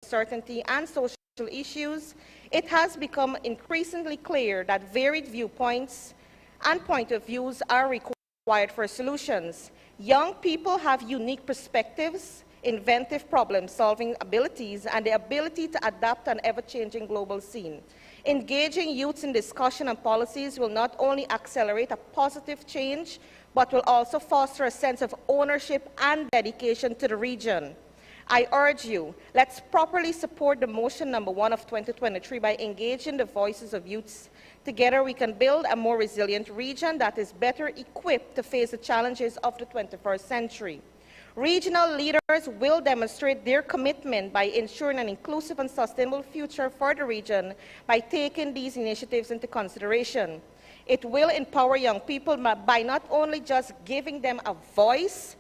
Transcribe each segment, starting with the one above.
uncertainty, and social issues, it has become increasingly clear that varied viewpoints and point of views are required for solutions. Young people have unique perspectives, inventive problem-solving abilities, and the ability to adapt to an ever-changing global scene. Engaging youths in discussion and policies will not only accelerate a positive change, but will also foster a sense of ownership and dedication to the region. I urge you, let's properly support the motion number 1 of 2023 by engaging the voices of youths. Together we can build a more resilient region that is better equipped to face the challenges of the 21st century. Regional leaders will demonstrate their commitment by ensuring an inclusive and sustainable future for the region by taking these initiatives into consideration. It will empower young people by not only just giving them a voice,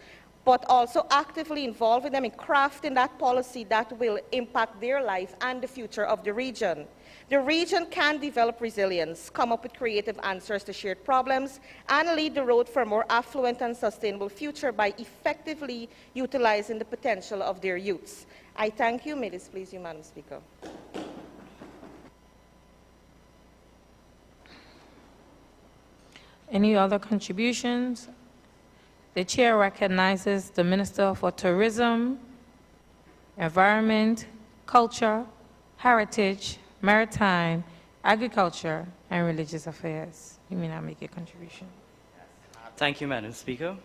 but also actively involving them in crafting that policy that will impact their life and the future of the region. The region can develop resilience, come up with creative answers to shared problems, and lead the road for a more affluent and sustainable future by effectively utilizing the potential of their youths. I thank you. May this please you, Madam Speaker. Any other contributions? The Chair recognizes the Minister for Tourism, Environment, Culture, Heritage, Maritime, Agriculture, and Religious Affairs. You may now make a contribution. Thank you, Madam Speaker.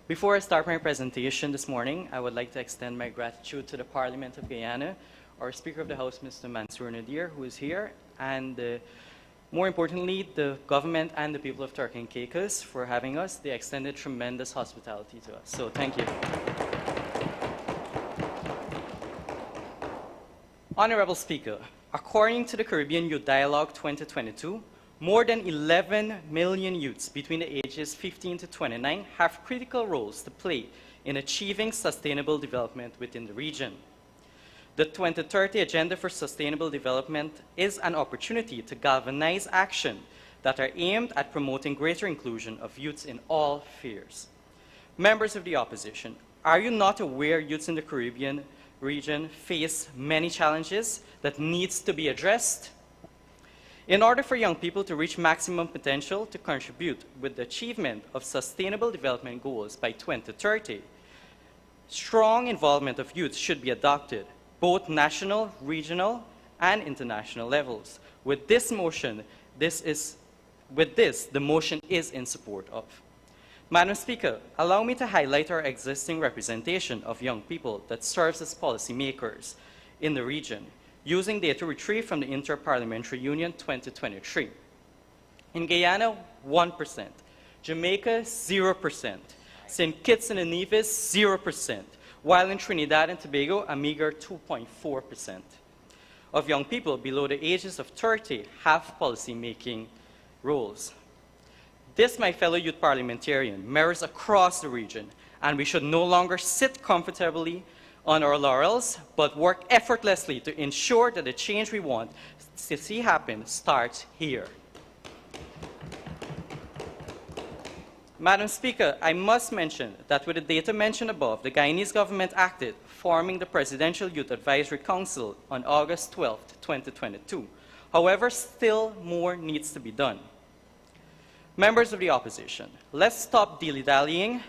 Before I start my presentation this morning, I would like to extend my gratitude to the Parliament of Guyana, our Speaker of the House, Mr. Mansour Nadir, who is here, and more importantly, the government and the people of Turkey and Caicos for having us. They extended tremendous hospitality to us. So thank you. Honorable Speaker, according to the Caribbean Youth Dialogue 2022, more than 11 million youths between the ages 15 to 29 have critical roles to play in achieving sustainable development within the region. The 2030 Agenda for Sustainable Development is an opportunity to galvanize action that are aimed at promoting greater inclusion of youths in all spheres. Members of the opposition, are you not aware youths in the Caribbean region face many challenges that needs to be addressed? In order for young people to reach maximum potential to contribute with the achievement of sustainable development goals by 2030, strong involvement of youth should be adopted, both national, regional, and international levels. With this motion, the motion is in support of. Madam Speaker, allow me to highlight our existing representation of young people that serves as policymakers in the region, using data retrieved from the Inter-Parliamentary Union 2023. In Guyana, 1%. Jamaica, 0%. St. Kitts and Nevis, 0%. While in Trinidad and Tobago, a meager 2.4% of young people below the ages of 30 have policy-making roles. This, my fellow youth parliamentarian, mirrors across the region, and we should no longer sit comfortably on our laurels, but work effortlessly to ensure that the change we want to see happen starts here. Madam Speaker, I must mention that with the data mentioned above, the Guyanese government acted, forming the Presidential Youth Advisory Council on August 12, 2022. However, still more needs to be done. Members of the opposition, let's stop dilly-dallying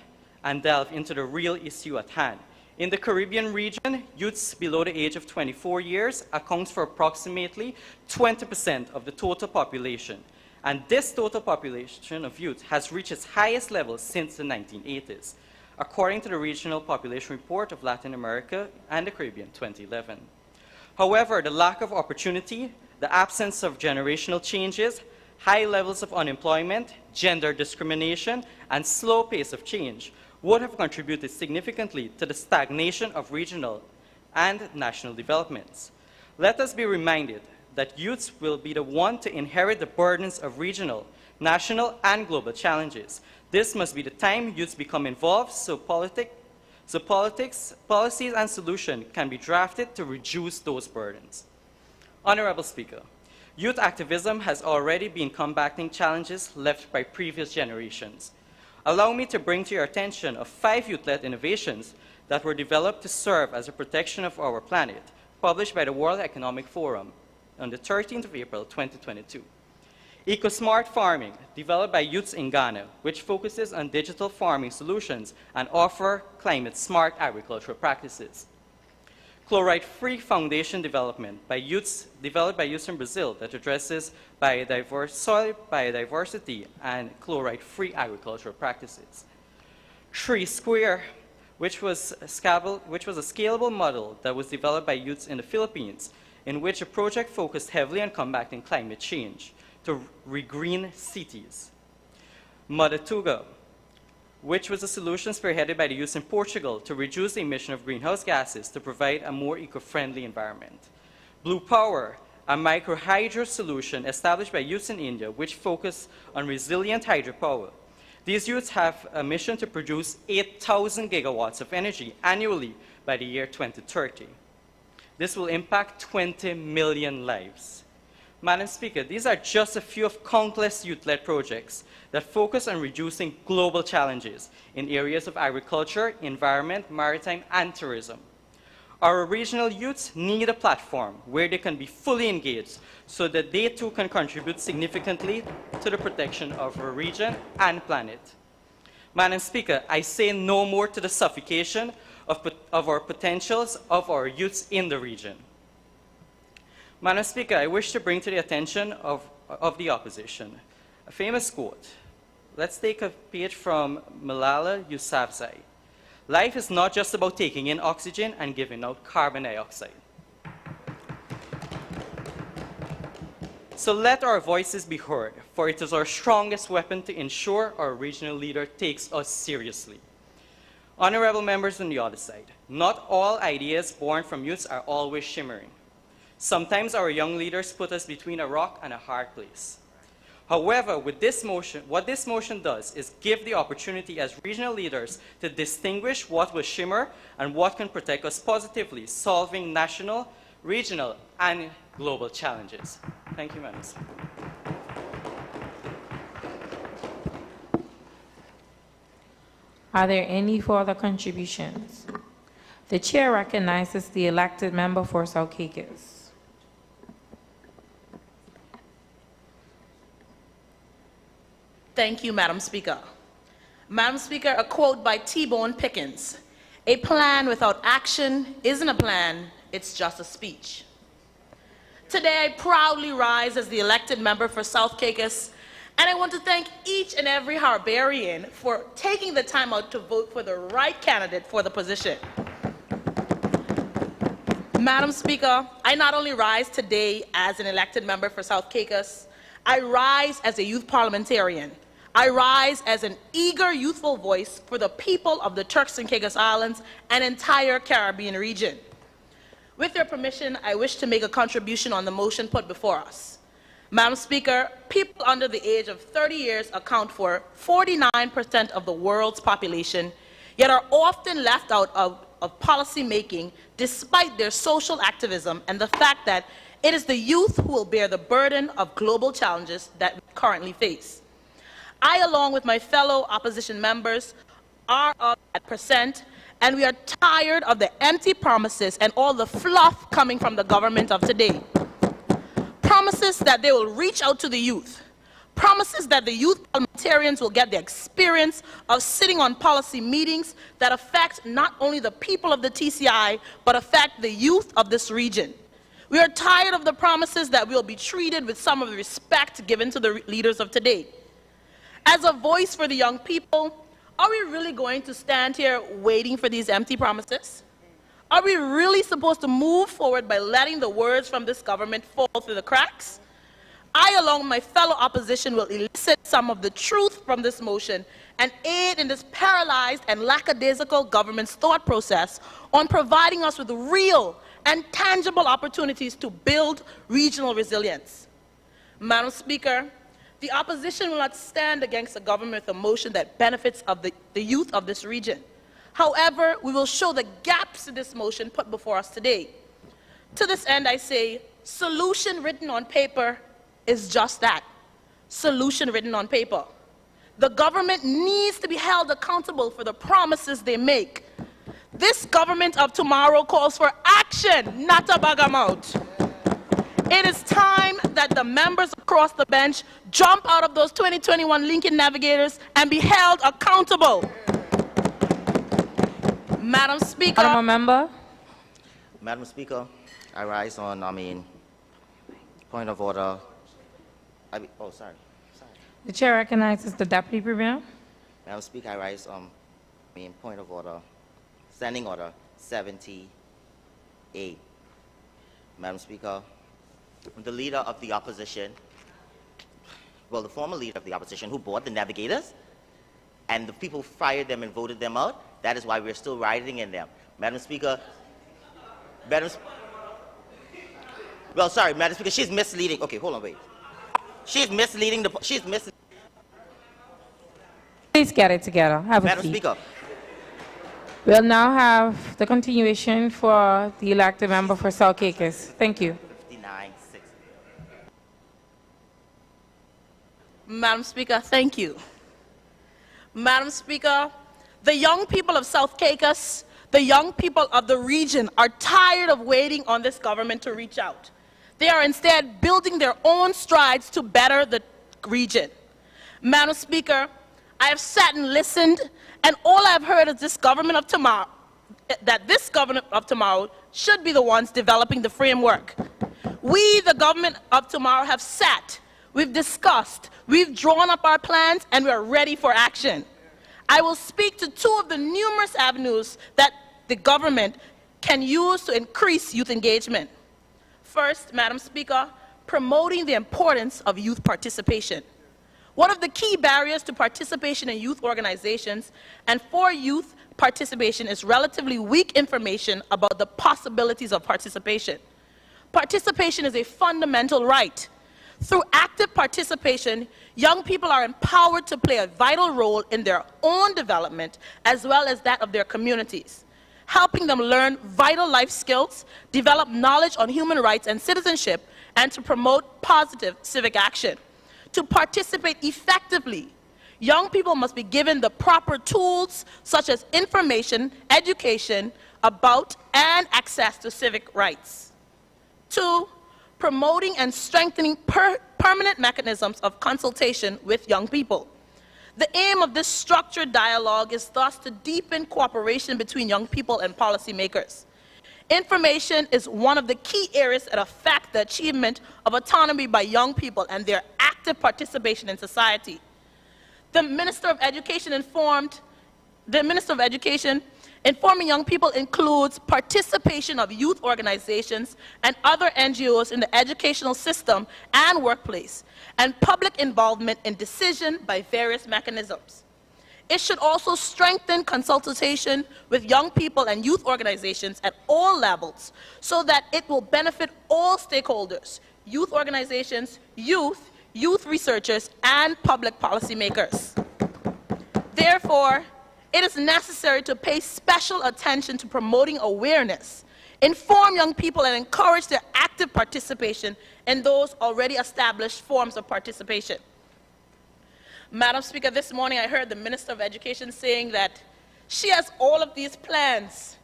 and delve into the real issue at hand. In the Caribbean region, youths below the age of 24 years accounts for approximately 20% of the total population. And this total population of youth has reached its highest level since the 1980s, according to the Regional Population Report of Latin America and the Caribbean 2011. However, the lack of opportunity, the absence of generational changes, high levels of unemployment, gender discrimination, and slow pace of change would have contributed significantly to the stagnation of regional and national developments. Let us be reminded that youths will be the one to inherit the burdens of regional, national, and global challenges. This must be the time youths become involved so policies and solutions can be drafted to reduce those burdens. Honorable Speaker, youth activism has already been combating challenges left by previous generations. Allow me to bring to your attention of 5 youth-led innovations that were developed to serve as a protection of our planet, published by the World Economic Forum on the 13th of April, 2022. EcoSmart Farming, developed by youths in Ghana, which focuses on digital farming solutions and offer climate-smart agricultural practices. Chloride-free foundation development developed by youths in Brazil that addresses soil biodiversity and chloride-free agricultural practices. Tree Square, which was a scalable model that was developed by youths in the Philippines, in which a project focused heavily on combating climate change to regreen cities. Madatuga, which was a solution spearheaded by the youth in Portugal to reduce the emission of greenhouse gases to provide a more eco-friendly environment. Blue Power, a micro-hydro solution established by youths in India, which focus on resilient hydropower. These youths have a mission to produce 8,000 gigawatts of energy annually by the year 2030. This will impact 20 million lives. Madam Speaker, these are just a few of countless youth-led projects that focus on reducing global challenges in areas of agriculture, environment, maritime, and tourism. Our regional youths need a platform where they can be fully engaged so that they too can contribute significantly to the protection of our region and planet. Madam Speaker, I say no more to the suffocation of our potentials of our youths in the region. Madam Speaker, I wish to bring to the attention of the opposition a famous quote. Let's take a page from Malala Yousafzai. Life is not just about taking in oxygen and giving out carbon dioxide. So let our voices be heard, for it is our strongest weapon to ensure our regional leader takes us seriously. Honorable members on the other side, not all ideas born from youths are always shimmering. Sometimes our young leaders put us between a rock and a hard place. However, with this motion, what this motion does is give the opportunity as regional leaders to distinguish what will shimmer and what can protect us positively, solving national, regional, and global challenges. Thank you, Madam Speaker. Are there any further contributions? The chair recognizes the elected member for South Caicos. Thank you, Madam Speaker. Madam Speaker, a quote by T-Bone Pickens: "A plan without action isn't a plan, it's just a speech." Today, I proudly rise as the elected member for South Caicos, and I want to thank each and every Harborian for taking the time out to vote for the right candidate for the position. Madam Speaker, I not only rise today as an elected member for South Caicos, I rise as a youth parliamentarian. I rise as an eager, youthful voice for the people of the Turks and Caicos Islands and entire Caribbean region. With your permission, I wish to make a contribution on the motion put before us. Madam Speaker, people under the age of 30 years account for 49% of the world's population, yet are often left out of policy making despite their social activism and the fact that it is the youth who will bear the burden of global challenges that we currently face. I, along with my fellow opposition members, are of that percent, and we are tired of the empty promises and all the fluff coming from the government of today. Promises that they will reach out to the youth. Promises that the youth parliamentarians will get the experience of sitting on policy meetings that affect not only the people of the TCI, but affect the youth of this region. We are tired of the promises that we'll be treated with some of the respect given to the leaders of today. As a voice for the young people, are we really going to stand here waiting for these empty promises? Are we really supposed to move forward by letting the words from this government fall through the cracks? I, along with my fellow opposition, will elicit some of the truth from this motion and aid in this paralyzed and lackadaisical government's thought process on providing us with real and tangible opportunities to build regional resilience. Madam Speaker, the opposition will not stand against a government with a motion that benefits of the youth of this region. However, we will show the gaps in this motion put before us today. To this end, I say, solution written on paper is just that, solution written on paper. The government needs to be held accountable for the promises they make. This government of tomorrow calls for action, not a bagamout. It is time that the members across the bench jump out of those 2021 Lincoln Navigators and be held accountable. Madam Speaker. Honourable member. Madam Speaker, I rise on, point of order. Sorry. The chair recognizes the Deputy Premier. Madam Speaker, I rise on, point of order, standing order 70A. Madam Speaker, the leader of the opposition, well, the former leader of the opposition who bought the Navigators, and the people fired them and voted them out. That is why we're still riding in them. Madam Speaker, Madam Speaker, she's misleading. Okay, hold on, wait. She's misleading Please get it together. Have a Madam seat. Speaker. We'll now have the continuation for the elected member for South Caicos. Thank you. 59-6. Madam Speaker, thank you. Madam Speaker, the young people of South Caicos, the young people of the region are tired of waiting on this government to reach out. They are instead building their own strides to better the region. Madam Speaker, I have sat and listened, and all I've heard is this government of tomorrow should be the ones developing the framework. We, the government of tomorrow, have sat, we've discussed, we've drawn up our plans, and we're ready for action. I will speak to two of the numerous avenues that the government can use to increase youth engagement. First, Madam Speaker, promoting the importance of youth participation. One of the key barriers to participation in youth organizations and for youth participation is relatively weak information about the possibilities of participation. Participation is a fundamental right. Through active participation, young people are empowered to play a vital role in their own development as well as that of their communities, helping them learn vital life skills, develop knowledge on human rights and citizenship, and to promote positive civic action. To participate effectively, young people must be given the proper tools such as information, education about, and access to civic rights. 2, promoting and strengthening permanent mechanisms of consultation with young people. The aim of this structured dialogue is thus to deepen cooperation between young people and policymakers. Information is one of the key areas that affect the achievement of autonomy by young people and their active participation in society. The Minister of Education informing young people includes participation of youth organizations and other NGOs in the educational system and workplace, and public involvement in decision by various mechanisms. It should also strengthen consultation with young people and youth organizations at all levels so that it will benefit all stakeholders, youth organizations, youth researchers, and public policymakers. Therefore, it is necessary to pay special attention to promoting awareness, inform young people, and encourage their active participation in those already established forms of participation. Madam Speaker, this morning I heard the Minister of Education saying that she has all of these plans,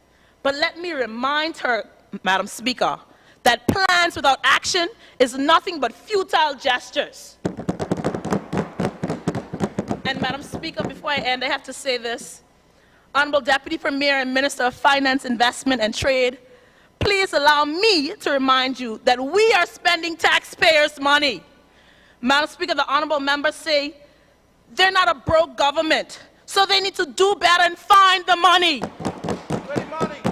but let me remind her, Madam Speaker, that plans without action is nothing but futile gestures. And Madam Speaker, before I end, I have to say this. Honorable Deputy Premier and Minister of Finance, Investment and Trade, please allow me to remind you that we are spending taxpayers' money. Madam Speaker, the honorable members say they're not a broke government, so they need to do better and find the money.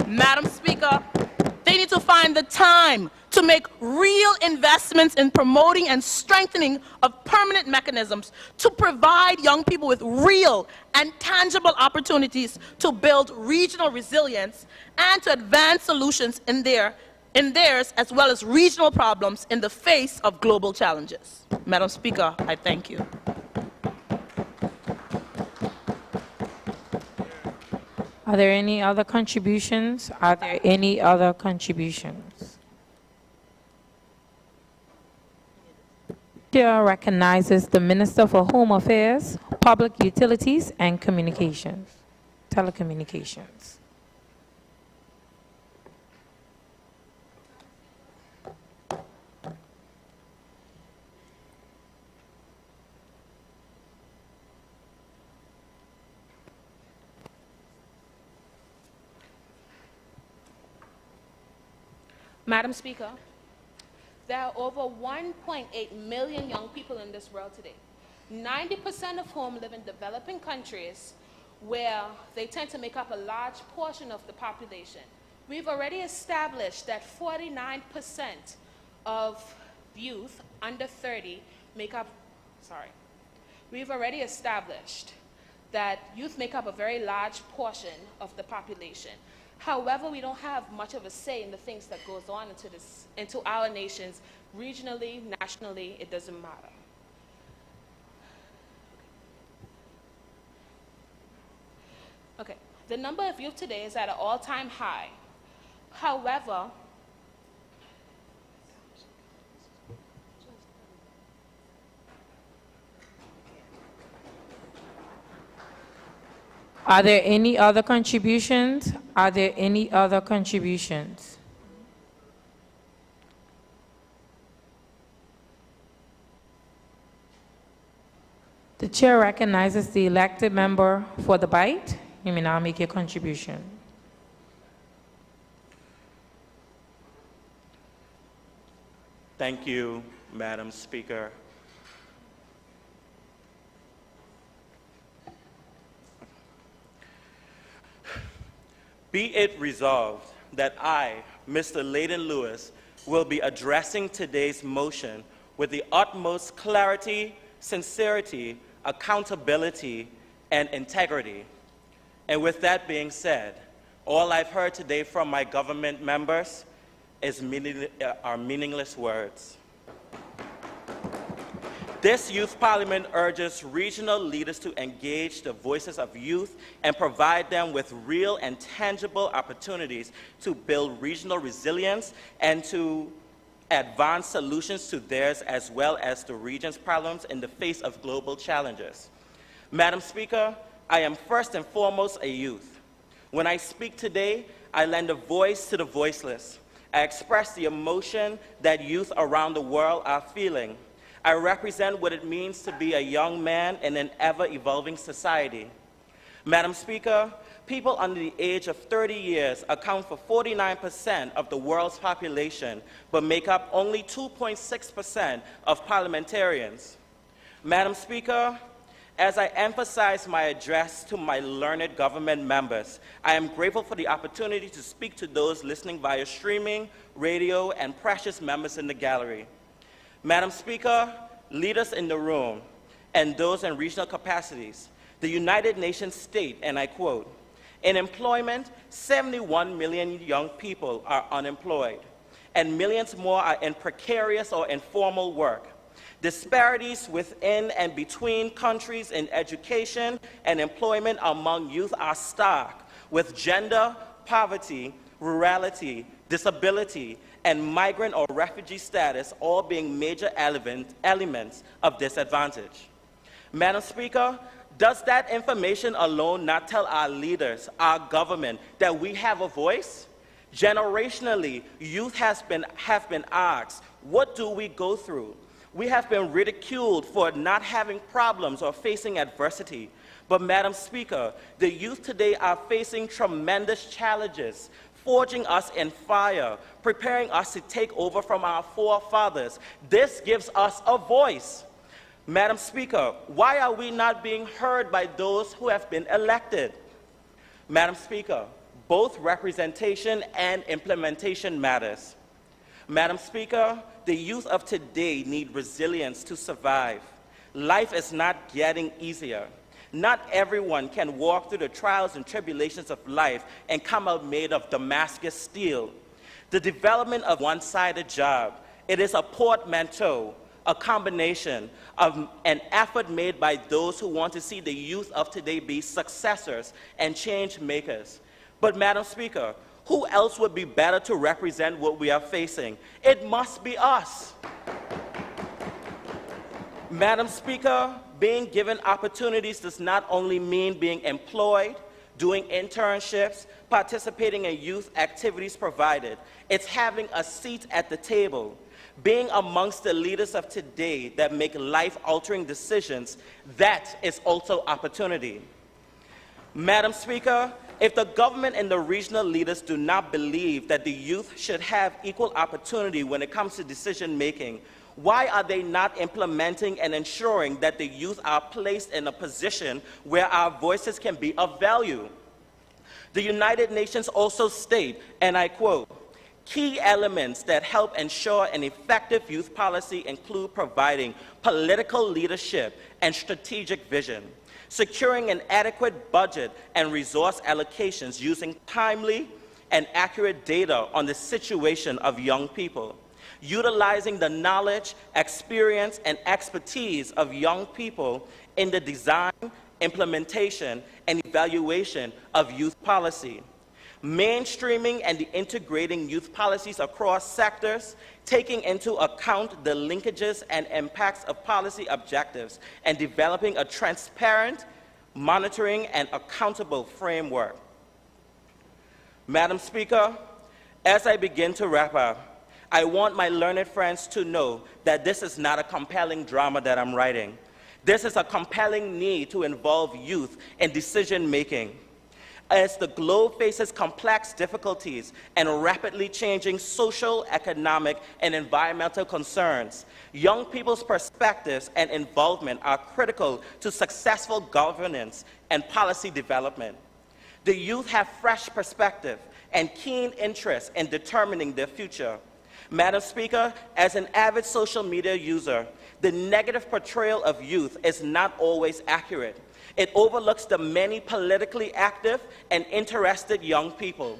Madam Speaker, they need to find the time to make real investments in promoting and strengthening of permanent mechanisms to provide young people with real and tangible opportunities to build regional resilience and to advance solutions in theirs as well as regional problems in the face of global challenges. Madam Speaker, I thank you. Are there any other contributions? Are there any other contributions? Chair recognizes the Minister for Home Affairs, Public Utilities and Communications, Telecommunications. Madam Speaker, there are over 1.8 million young people in this world today, 90% of whom live in developing countries where they tend to make up a large portion of the population. We've already established that 49% of youth under 30 we've already established that youth make up a very large portion of the population. However, we don't have much of a say in the things that goes on into our nations, regionally, nationally, it doesn't matter. Okay, the number of youth today is at an all-time high. However, are there any other contributions? Are there any other contributions? The chair recognizes the elected member for the Bight. You may now make your contribution. Thank you, Madam Speaker. Be it resolved that I, Mr. Layden Lewis, will be addressing today's motion with the utmost clarity, sincerity, accountability, and integrity. And with that being said, all I've heard today from my government members are meaningless words. This youth parliament urges regional leaders to engage the voices of youth and provide them with real and tangible opportunities to build regional resilience and to advance solutions to theirs as well as the region's problems in the face of global challenges. Madam Speaker, I am first and foremost a youth. When I speak today, I lend a voice to the voiceless. I express the emotion that youth around the world are feeling. I represent what it means to be a young man in an ever-evolving society. Madam Speaker, people under the age of 30 years account for 49% of the world's population, but make up only 2.6% of parliamentarians. Madam Speaker, as I emphasize my address to my learned government members, I am grateful for the opportunity to speak to those listening via streaming, radio, and precious members in the gallery. Madam Speaker, leaders in the room, and those in regional capacities, the United Nations state, and I quote, "In employment, 71 million young people are unemployed, and millions more are in precarious or informal work. Disparities within and between countries in education and employment among youth are stark, with gender, poverty, rurality, disability, and migrant or refugee status all being major elements of disadvantage." Madam Speaker, does that information alone not tell our leaders, our government, that we have a voice? Generationally, youth have been asked, what do we go through? We have been ridiculed for not having problems or facing adversity. But Madam Speaker, the youth today are facing tremendous challenges, forging us in fire, preparing us to take over from our forefathers. This gives us a voice. Madam Speaker, why are we not being heard by those who have been elected? Madam Speaker, both representation and implementation matters. Madam Speaker, the youth of today need resilience to survive. Life is not getting easier. Not everyone can walk through the trials and tribulations of life and come out made of Damascus steel. The development of one-sided job, it is a portmanteau, a combination of an effort made by those who want to see the youth of today be successors and change makers. But Madam Speaker, who else would be better to represent what we are facing? It must be us. Madam Speaker, being given opportunities does not only mean being employed, doing internships, participating in youth activities provided. It's having a seat at the table, being amongst the leaders of today that make life-altering decisions. That is also opportunity. Madam Speaker, if the government and the regional leaders do not believe that the youth should have equal opportunity when it comes to decision making, why are they not implementing and ensuring that the youth are placed in a position where our voices can be of value? The United Nations also state, and I quote, "Key elements that help ensure an effective youth policy include providing political leadership and strategic vision, securing an adequate budget and resource allocations using timely and accurate data on the situation of young people, utilizing the knowledge, experience, and expertise of young people in the design, implementation, and evaluation of youth policy, mainstreaming and integrating youth policies across sectors, taking into account the linkages and impacts of policy objectives, and developing a transparent, monitoring, and accountable framework." Madam Speaker, as I begin to wrap up, I want my learned friends to know that this is not a compelling drama that I'm writing. This is a compelling need to involve youth in decision-making. As the globe faces complex difficulties and rapidly changing social, economic, and environmental concerns, young people's perspectives and involvement are critical to successful governance and policy development. The youth have fresh perspective and keen interest in determining their future. Madam Speaker, as an avid social media user, the negative portrayal of youth is not always accurate. It overlooks the many politically active and interested young people.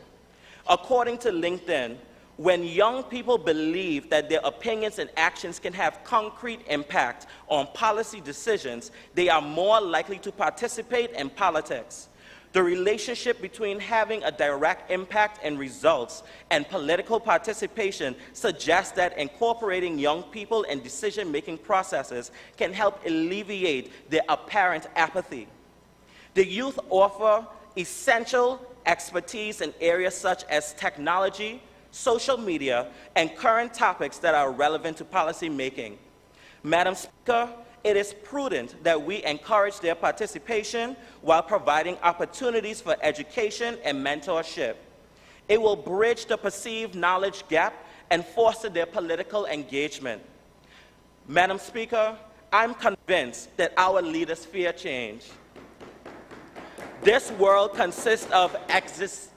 According to LinkedIn, when young people believe that their opinions and actions can have concrete impact on policy decisions, they are more likely to participate in politics. The relationship between having a direct impact in results and political participation suggests that incorporating young people in decision-making processes can help alleviate their apparent apathy. The youth offer essential expertise in areas such as technology, social media, and current topics that are relevant to policy making. Madam Speaker, it is prudent that we encourage their participation while providing opportunities for education and mentorship. It will bridge the perceived knowledge gap and foster their political engagement. Madam Speaker, I'm convinced that our leaders fear change. This world consists of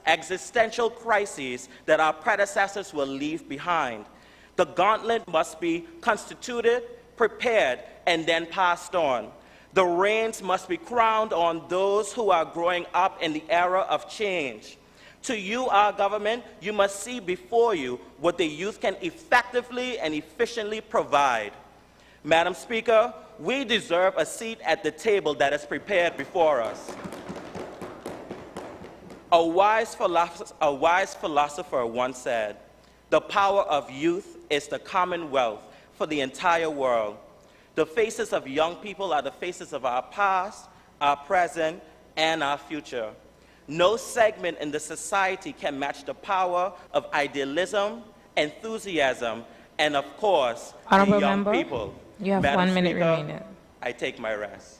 existential crises that our predecessors will leave behind. The gauntlet must be constituted, prepared, and then passed on. The reins must be crowned on those who are growing up in the era of change. To you, our government, you must see before you what the youth can effectively and efficiently provide. Madam Speaker, we deserve a seat at the table that is prepared before us. A wise philosopher once said, "The power of youth is the commonwealth for the entire world." The faces of young people are the faces of our past, our present, and our future. No segment in the society can match the power of idealism, enthusiasm, and of course, Honorable the young member, people. you have Madam 1 minute Speaker, remaining. I take my rest.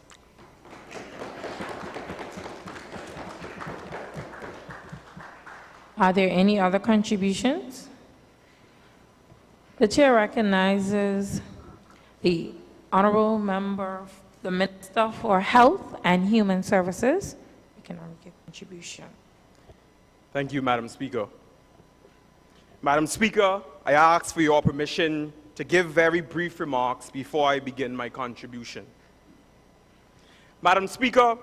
Are there any other contributions? The chair recognizes the honorable member, the Minister for Health and Human Services. You can make a contribution. Thank you, Madam Speaker. Madam Speaker, I ask for your permission to give very brief remarks before I begin my contribution. Madam Speaker,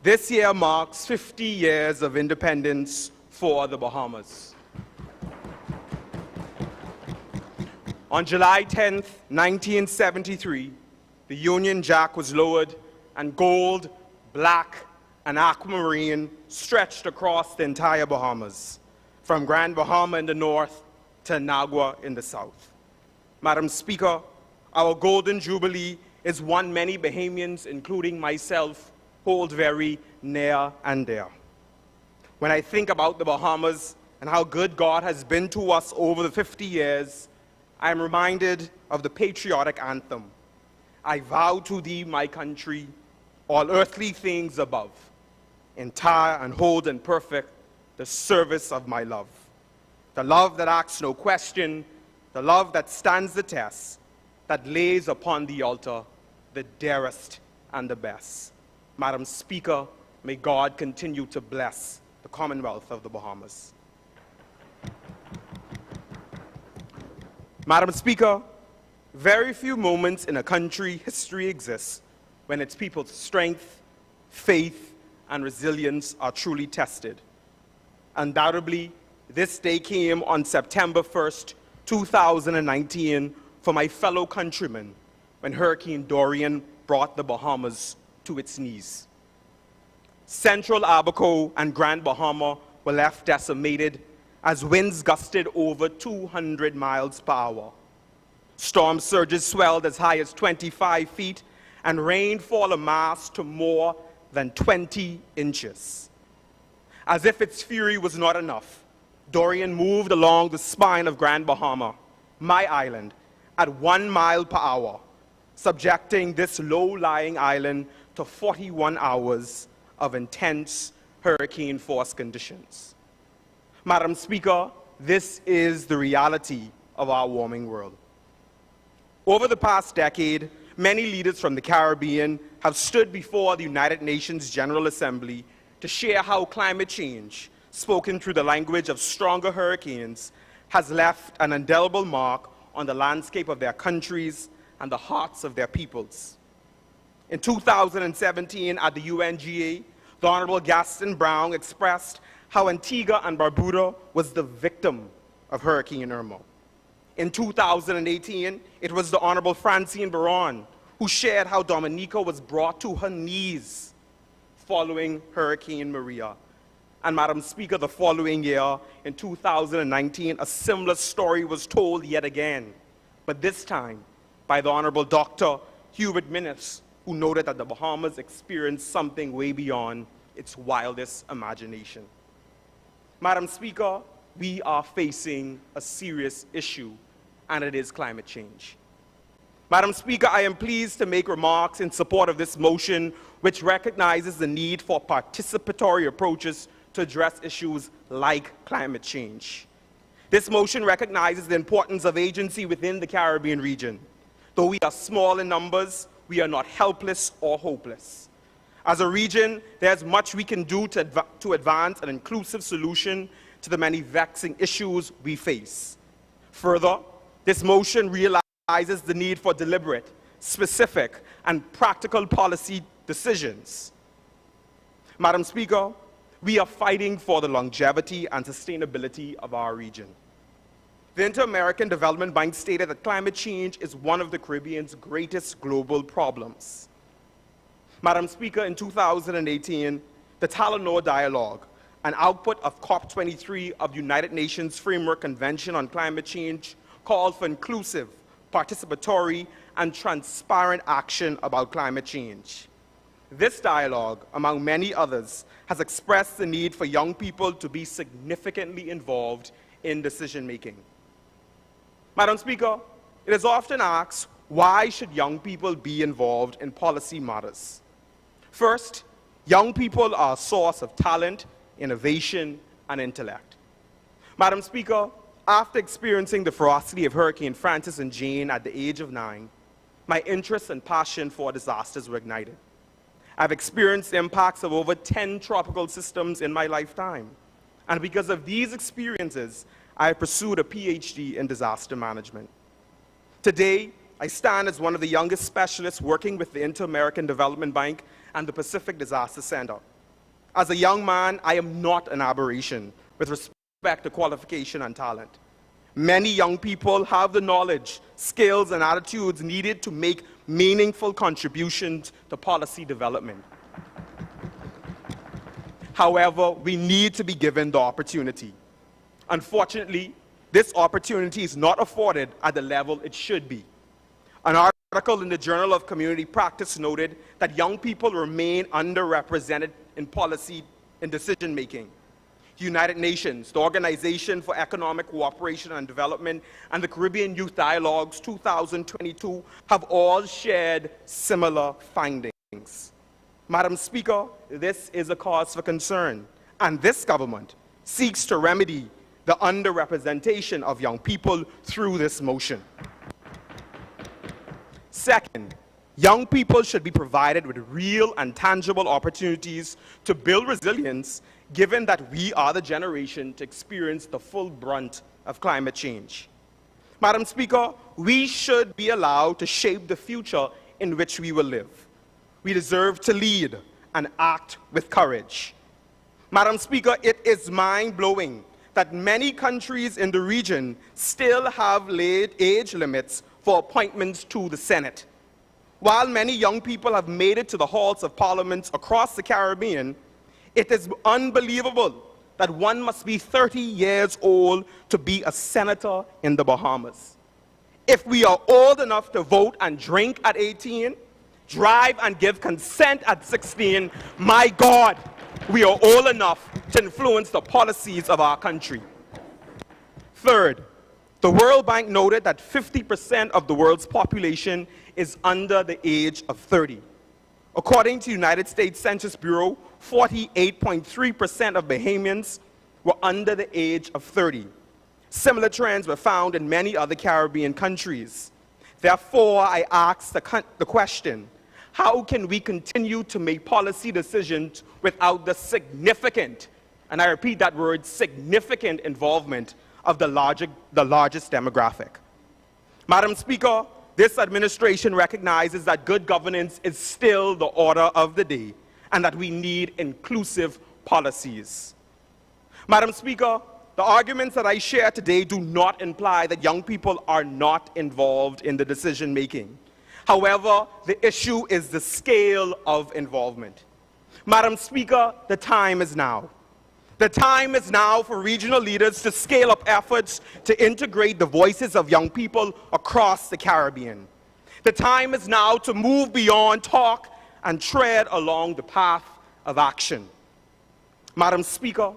this year marks 50 years of independence for the Bahamas. On July 10, 1973, the Union Jack was lowered and gold, black, and aquamarine stretched across the entire Bahamas, from Grand Bahama in the north to Nagua in the south. Madam Speaker, our Golden Jubilee is one many Bahamians, including myself, hold very near and dear. When I think about the Bahamas and how good God has been to us over the 50 years, I am reminded of the patriotic anthem, "I vow to thee, my country, all earthly things above, entire and whole and perfect, the service of my love. The love that asks no question, the love that stands the test, that lays upon the altar the dearest and the best. Madam Speaker, may God continue to bless the Commonwealth of the Bahamas. Madam Speaker, very few moments in a country history exists when its people's strength, faith, and resilience are truly tested. Undoubtedly, this day came on September 1st, 2019, for my fellow countrymen when Hurricane Dorian brought the Bahamas to its knees. Central Abaco and Grand Bahama were left decimated as winds gusted over 200 miles per hour. Storm surges swelled as high as 25 feet and rainfall amassed to more than 20 inches. As if its fury was not enough, Dorian moved along the spine of Grand Bahama, my island, at 1 mile per hour, subjecting this low-lying island to 41 hours of intense hurricane-force conditions. Madam Speaker, this is the reality of our warming world. Over the past decade, many leaders from the Caribbean have stood before the United Nations General Assembly to share how climate change, spoken through the language of stronger hurricanes, has left an indelible mark on the landscape of their countries and the hearts of their peoples. In 2017, at the UNGA, the Honorable Gaston Brown expressed how Antigua and Barbuda was the victim of Hurricane Irma. In 2018, it was the Honorable Francine Baron who shared how Dominica was brought to her knees following Hurricane Maria. And Madam Speaker, the following year, in 2019, a similar story was told yet again, but this time by the Honorable Dr. Hubert Minnis, who noted that the Bahamas experienced something way beyond its wildest imagination. Madam Speaker, we are facing a serious issue, and it is climate change. Madam Speaker, I am pleased to make remarks in support of this motion, which recognizes the need for participatory approaches to address issues like climate change. This motion recognizes the importance of agency within the Caribbean region. Though we are small in numbers, we are not helpless or hopeless. As a region, there's much we can do to advance an inclusive solution to the many vexing issues we face. Further, this motion realizes the need for deliberate, specific, and practical policy decisions. Madam Speaker, we are fighting for the longevity and sustainability of our region. The Inter-American Development Bank stated that climate change is one of the Caribbean's greatest global problems. Madam Speaker, in 2018, the Talanoa Dialogue, an output of COP23 of the United Nations Framework Convention on Climate Change, called for inclusive, participatory, and transparent action about climate change. This dialogue, among many others, has expressed the need for young people to be significantly involved in decision-making. Madam Speaker, it is often asked, why should young people be involved in policy matters? First, young people are a source of talent, innovation, and intellect. Madam Speaker, after experiencing the ferocity of Hurricane Francis and Jane at the age of 9, my interest and passion for disasters were ignited. I've experienced the impacts of over 10 tropical systems in my lifetime. And because of these experiences, I pursued a PhD in disaster management. Today, I stand as one of the youngest specialists working with the Inter-American Development Bank and the Pacific Disaster Center. As a young man, I am not an aberration with respect to qualification and talent. Many young people have the knowledge, skills, and attitudes needed to make meaningful contributions to policy development. However, we need to be given the opportunity. Unfortunately, this opportunity is not afforded at the level it should be. An article in the Journal of Community Practice noted that young people remain underrepresented in policy and decision-making. The United Nations, the Organization for Economic Cooperation and Development, and the Caribbean Youth Dialogues 2022 have all shared similar findings. Madam Speaker, this is a cause for concern, and this government seeks to remedy the underrepresentation of young people through this motion. Second, young people should be provided with real and tangible opportunities to build resilience, given that we are the generation to experience the full brunt of climate change. Madam Speaker, we should be allowed to shape the future in which we will live. We deserve to lead and act with courage. Madam Speaker, it is mind-blowing that many countries in the region still have age limits for appointments to the Senate. While many young people have made it to the halls of parliament across the Caribbean, it is unbelievable that one must be 30 years old to be a senator in the Bahamas. If we are old enough to vote and drink at 18, drive and give consent at 16, my God, we are old enough to influence the policies of our country. Third, the World Bank noted that 50% of the world's population is under the age of 30. According to the United States Census Bureau, 48.3% of Bahamians were under the age of 30. Similar trends were found in many other Caribbean countries. Therefore, I ask the question, how can we continue to make policy decisions without the significant, and I repeat that word, significant involvement of the largest demographic? Madam Speaker, this administration recognizes that good governance is still the order of the day and that we need inclusive policies. Madam Speaker, the arguments that I share today do not imply that young people are not involved in the decision making. However, the issue is the scale of involvement. Madam Speaker, the time is now. The time is now for regional leaders to scale up efforts to integrate the voices of young people across the Caribbean. The time is now to move beyond talk and tread along the path of action. Madam Speaker,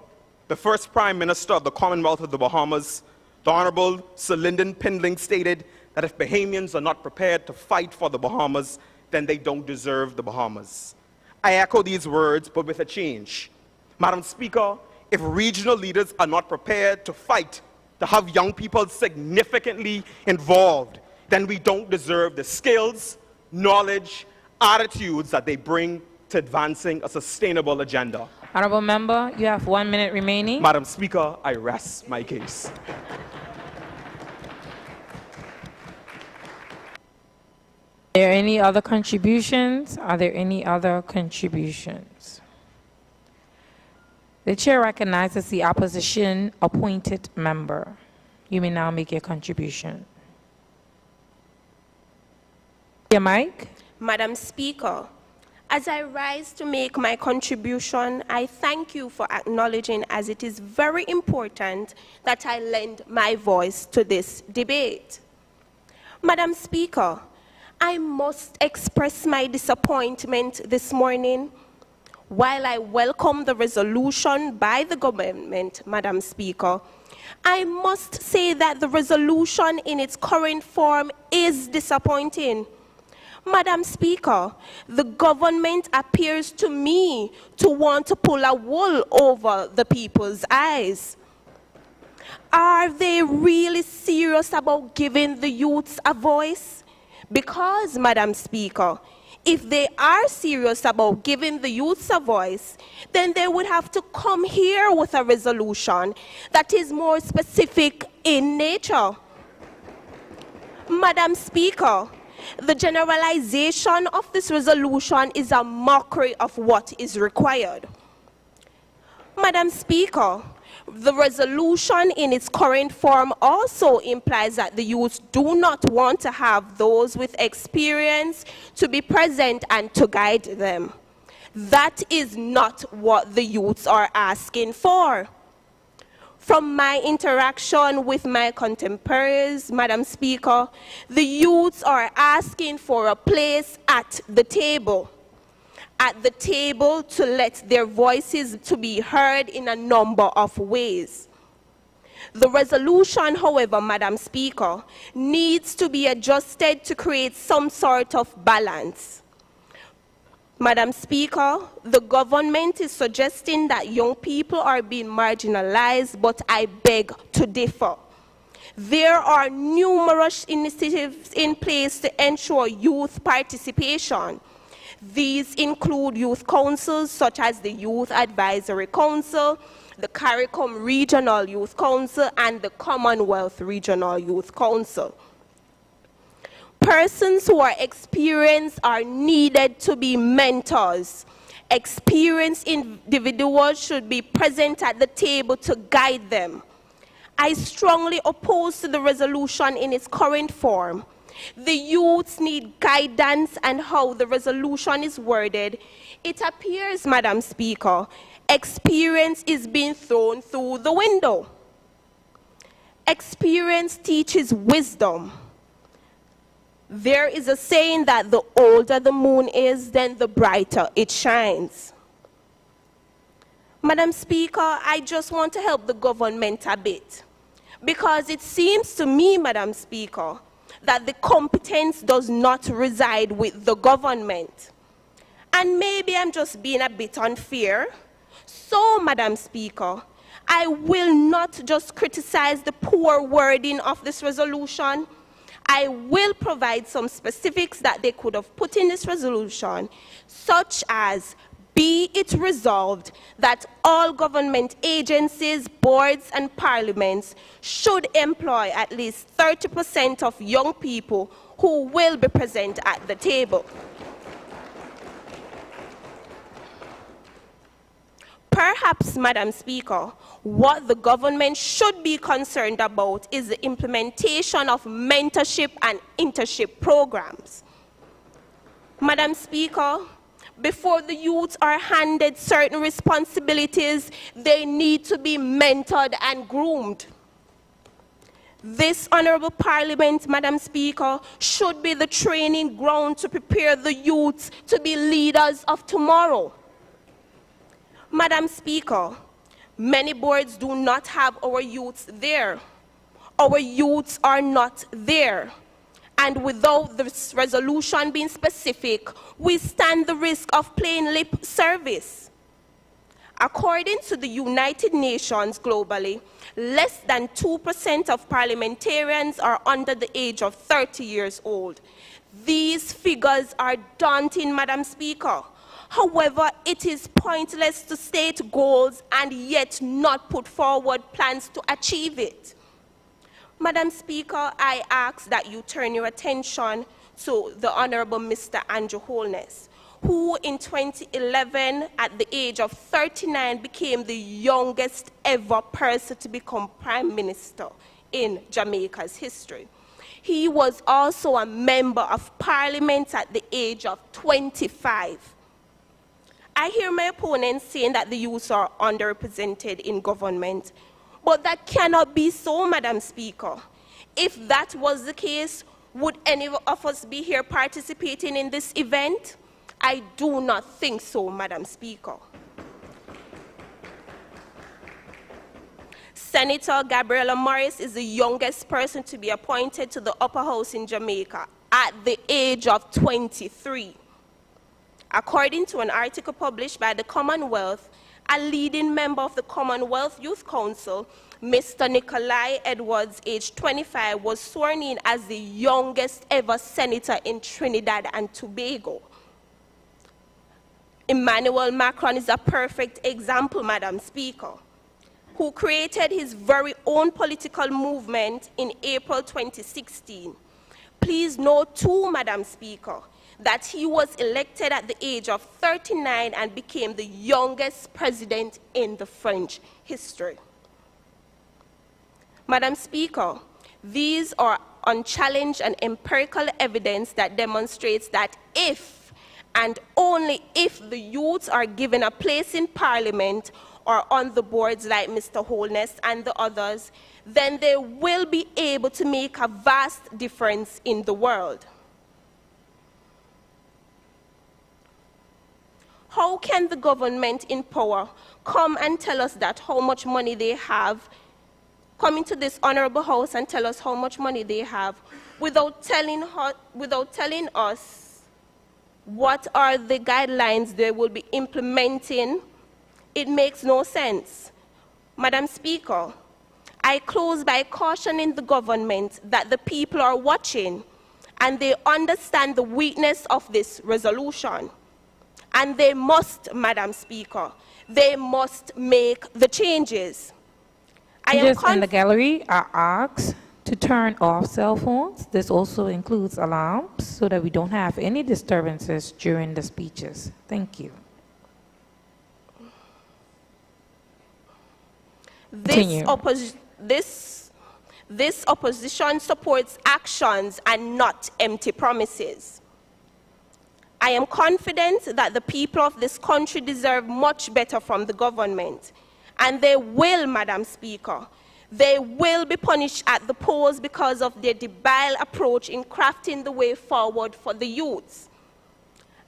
the first Prime Minister of the Commonwealth of the Bahamas, the Honorable Sir Lyndon Pindling, stated that if Bahamians are not prepared to fight for the Bahamas, then they don't deserve the Bahamas. I echo these words, but with a change. Madam Speaker, if regional leaders are not prepared to fight to have young people significantly involved, then we don't deserve the skills, knowledge, attitudes that they bring to advancing a sustainable agenda. Honorable Member, you have 1 minute remaining. Madam Speaker, I rest my case. Are there any other contributions? Are there any other contributions? The chair recognizes the opposition appointed member. You may now make your contribution. Your mic. Madam Speaker, as I rise to make my contribution, I thank you for acknowledging as it is very important that I lend my voice to this debate. Madam Speaker, I must express my disappointment this morning. While I welcome the resolution by the government, Madam Speaker, I must say that the resolution in its current form is disappointing. Madam Speaker, the government appears to me to want to pull a wool over the people's eyes. Are they really serious about giving the youths a voice? Because, Madam Speaker, if they are serious about giving the youths a voice, then they would have to come here with a resolution that is more specific in nature. Madam Speaker, the generalization of this resolution is a mockery of what is required. Madam Speaker, the resolution in its current form also implies that the youths do not want to have those with experience to be present and to guide them. That is not what the youths are asking for. From my interaction with my contemporaries, Madam Speaker, the youths are asking for a place at the table to let their voices to be heard in a number of ways. The resolution, however, Madam Speaker, needs to be adjusted to create some sort of balance. Madam Speaker, the government is suggesting that young people are being marginalized, but I beg to differ. There are numerous initiatives in place to ensure youth participation. These include youth councils such as the Youth Advisory Council, the CARICOM Regional Youth Council, and the Commonwealth Regional Youth Council. Persons who are experienced are needed to be mentors. Experienced individuals should be present at the table to guide them. I strongly oppose to the resolution in its current form. The youths need guidance and how the resolution is worded. It appears, Madam Speaker, experience is being thrown through the window. Experience teaches wisdom. There is a saying that the older the moon is, then the brighter it shines. Madam Speaker, I just want to help the government a bit, because it seems to me, Madam Speaker, that the competence does not reside with the government. And maybe I'm just being a bit unfair. So, Madam Speaker, I will not just criticize the poor wording of this resolution. I will provide some specifics that they could have put in this resolution, such as, be it resolved that all government agencies, boards, and parliaments should employ at least 30% of young people who will be present at the table. Perhaps, Madam Speaker, what the government should be concerned about is the implementation of mentorship and internship programs. Madam Speaker, before the youths are handed certain responsibilities, they need to be mentored and groomed. This honorable parliament, Madam Speaker, should be the training ground to prepare the youths to be leaders of tomorrow. Madam Speaker, many boards do not have our youths there. Our youths are not there. And without this resolution being specific, we stand the risk of playing lip service. According to the United Nations globally, less than 2% of parliamentarians are under the age of 30 years old. These figures are daunting, Madam Speaker. However, it is pointless to state goals and yet not put forward plans to achieve it. Madam Speaker, I ask that you turn your attention to the Honorable Mr. Andrew Holness, who in 2011, at the age of 39, became the youngest ever person to become Prime Minister in Jamaica's history. He was also a member of Parliament at the age of 25. I hear my opponents saying that the youths are underrepresented in government, but that cannot be so, Madam Speaker. If that was the case, would any of us be here participating in this event? I do not think so, Madam Speaker. Senator Gabriela Morris is the youngest person to be appointed to the upper house in Jamaica at the age of 23. According to an article published by the Commonwealth, a leading member of the Commonwealth Youth Council, Mr. Nikolai Edwards, aged 25, was sworn in as the youngest ever senator in Trinidad and Tobago. Emmanuel Macron is a perfect example, Madam Speaker, who created his very own political movement in April 2016. Please note too, Madam Speaker, that he was elected at the age of 39 and became the youngest president in the French history. Madam Speaker, these are unchallenged and empirical evidence that demonstrates that if and only if the youths are given a place in Parliament or on the boards like Mr. Holness and the others, then they will be able to make a vast difference in the world. How can the government in power come and tell us that how much money they have, come into this honorable house and tell us how much money they have without telling us What are the guidelines they will be implementing? It makes no sense. Madam Speaker, I close by cautioning the government that the people are watching and they understand the weakness of this resolution. And they must, Madam Speaker, they must make the changes. Just in the gallery are asked to turn off cell phones. This also includes alarms so that we don't have any disturbances during the speeches. Thank you. This opposition supports actions and not empty promises. I am confident that the people of this country deserve much better from the government, and they will, Madam Speaker. They will be punished at the polls because of their debile approach in crafting the way forward for the youths.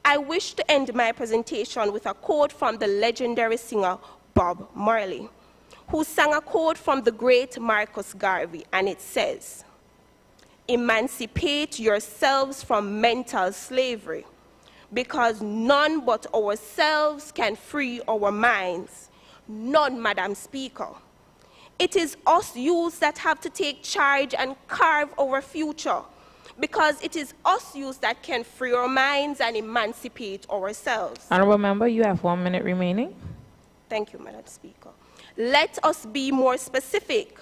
I wish to end my presentation with a quote from the legendary singer Bob Marley, who sang a quote from the great Marcus Garvey, and it says, "Emancipate yourselves from mental slavery, because none but ourselves can free our minds." None, Madam Speaker. It is us youths that have to take charge and carve our future, because it is us youths that can free our minds and emancipate ourselves. Honorable Member, you have 1 minute remaining. Thank you, Madam Speaker. Let us be more specific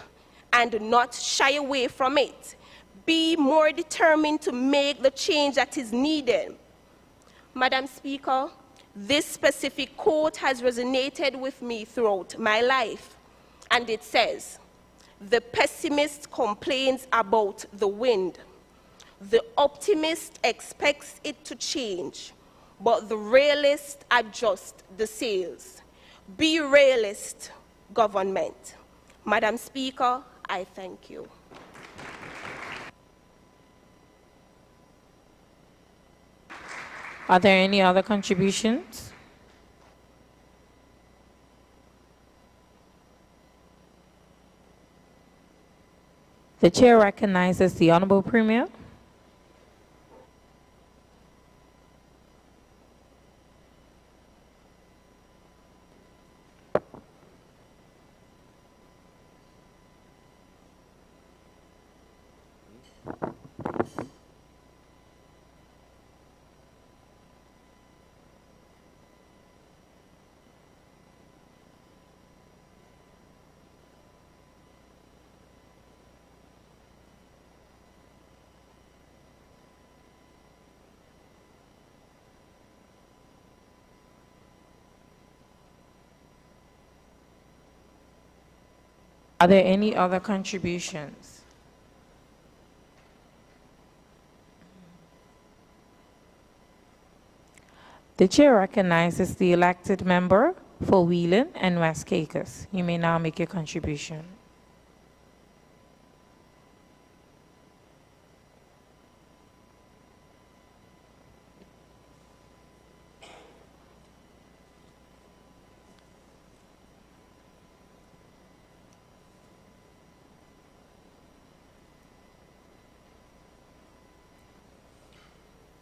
and not shy away from it. Be more determined to make the change that is needed. Madam Speaker, this specific quote has resonated with me throughout my life, and it says, "The pessimist complains about the wind. The optimist expects it to change, but the realist adjusts the sails." Be realist, government. Madam Speaker, I thank you. Are there any other contributions? The chair recognizes the Honorable Premier. Are there any other contributions? The chair recognizes the elected member for Wheeling and West Caicos. You may now make your contribution.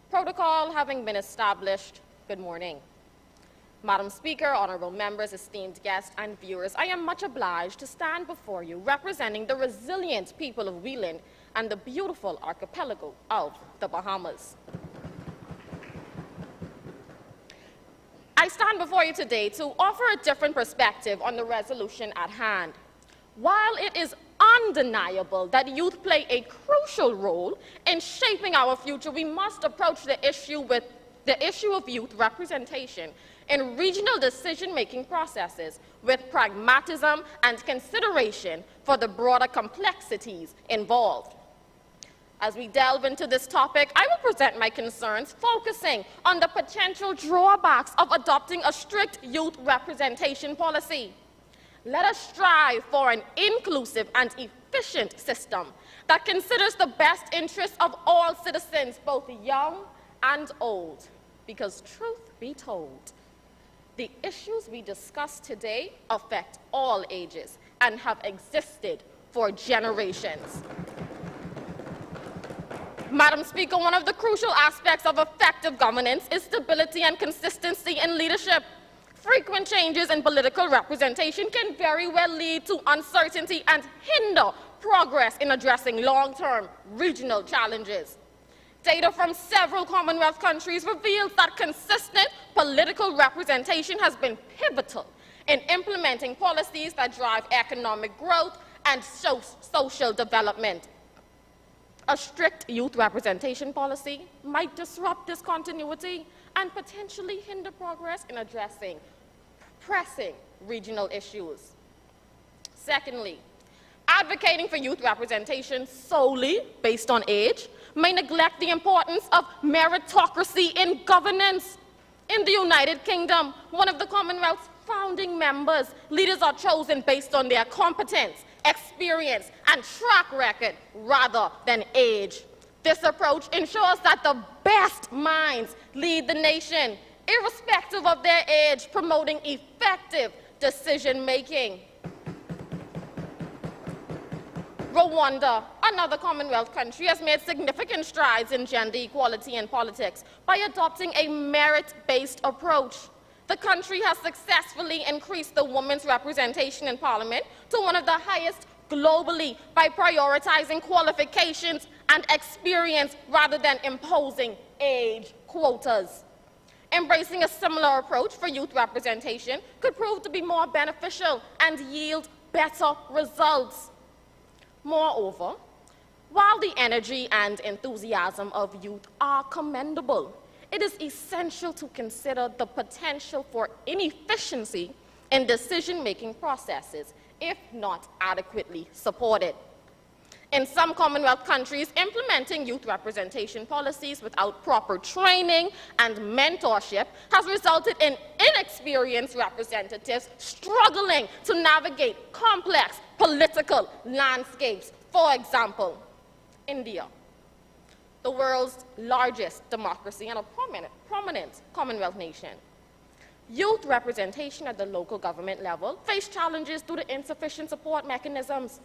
Protocol having been established, good morning. Madam Speaker, honorable members, esteemed guests, and viewers, I am much obliged to stand before you representing the resilient people of Wheeling and the beautiful archipelago of the Bahamas. I stand before you today to offer a different perspective on the resolution at hand. While it is undeniable that youth play a crucial role in shaping our future, we must approach the issue of youth representation in regional decision-making processes with pragmatism and consideration for the broader complexities involved. As we delve into this topic, I will present my concerns focusing on the potential drawbacks of adopting a strict youth representation policy. Let us strive for an inclusive and efficient system that considers the best interests of all citizens, both young and old. Because truth be told, the issues we discuss today affect all ages and have existed for generations. Madam Speaker, one of the crucial aspects of effective governance is stability and consistency in leadership. Frequent changes in political representation can very well lead to uncertainty and hinder progress in addressing long-term regional challenges. Data from several Commonwealth countries reveals that consistent political representation has been pivotal in implementing policies that drive economic growth and social development. A strict youth representation policy might disrupt this continuity and potentially hinder progress in addressing pressing regional issues. Secondly, advocating for youth representation solely based on age may neglect the importance of meritocracy in governance. In the United Kingdom, one of the Commonwealth's founding members, leaders are chosen based on their competence, experience, and track record rather than age. This approach ensures that the best minds lead the nation, irrespective of their age, promoting effective decision-making. Rwanda, another Commonwealth country, has made significant strides in gender equality in politics by adopting a merit-based approach. The country has successfully increased the women's representation in parliament to one of the highest globally by prioritizing qualifications and experience rather than imposing age quotas. Embracing a similar approach for youth representation could prove to be more beneficial and yield better results. Moreover, while the energy and enthusiasm of youth are commendable, it is essential to consider the potential for inefficiency in decision-making processes if not adequately supported. In some Commonwealth countries, implementing youth representation policies without proper training and mentorship has resulted in inexperienced representatives struggling to navigate complex political landscapes. For example, India, the world's largest democracy and a prominent Commonwealth nation. Youth representation at the local government level faced challenges due to insufficient support mechanisms.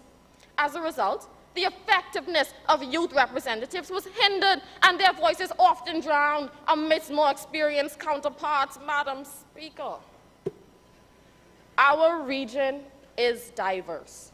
As a result, the effectiveness of youth representatives was hindered and their voices often drowned amidst more experienced counterparts. Madam Speaker, our region is diverse,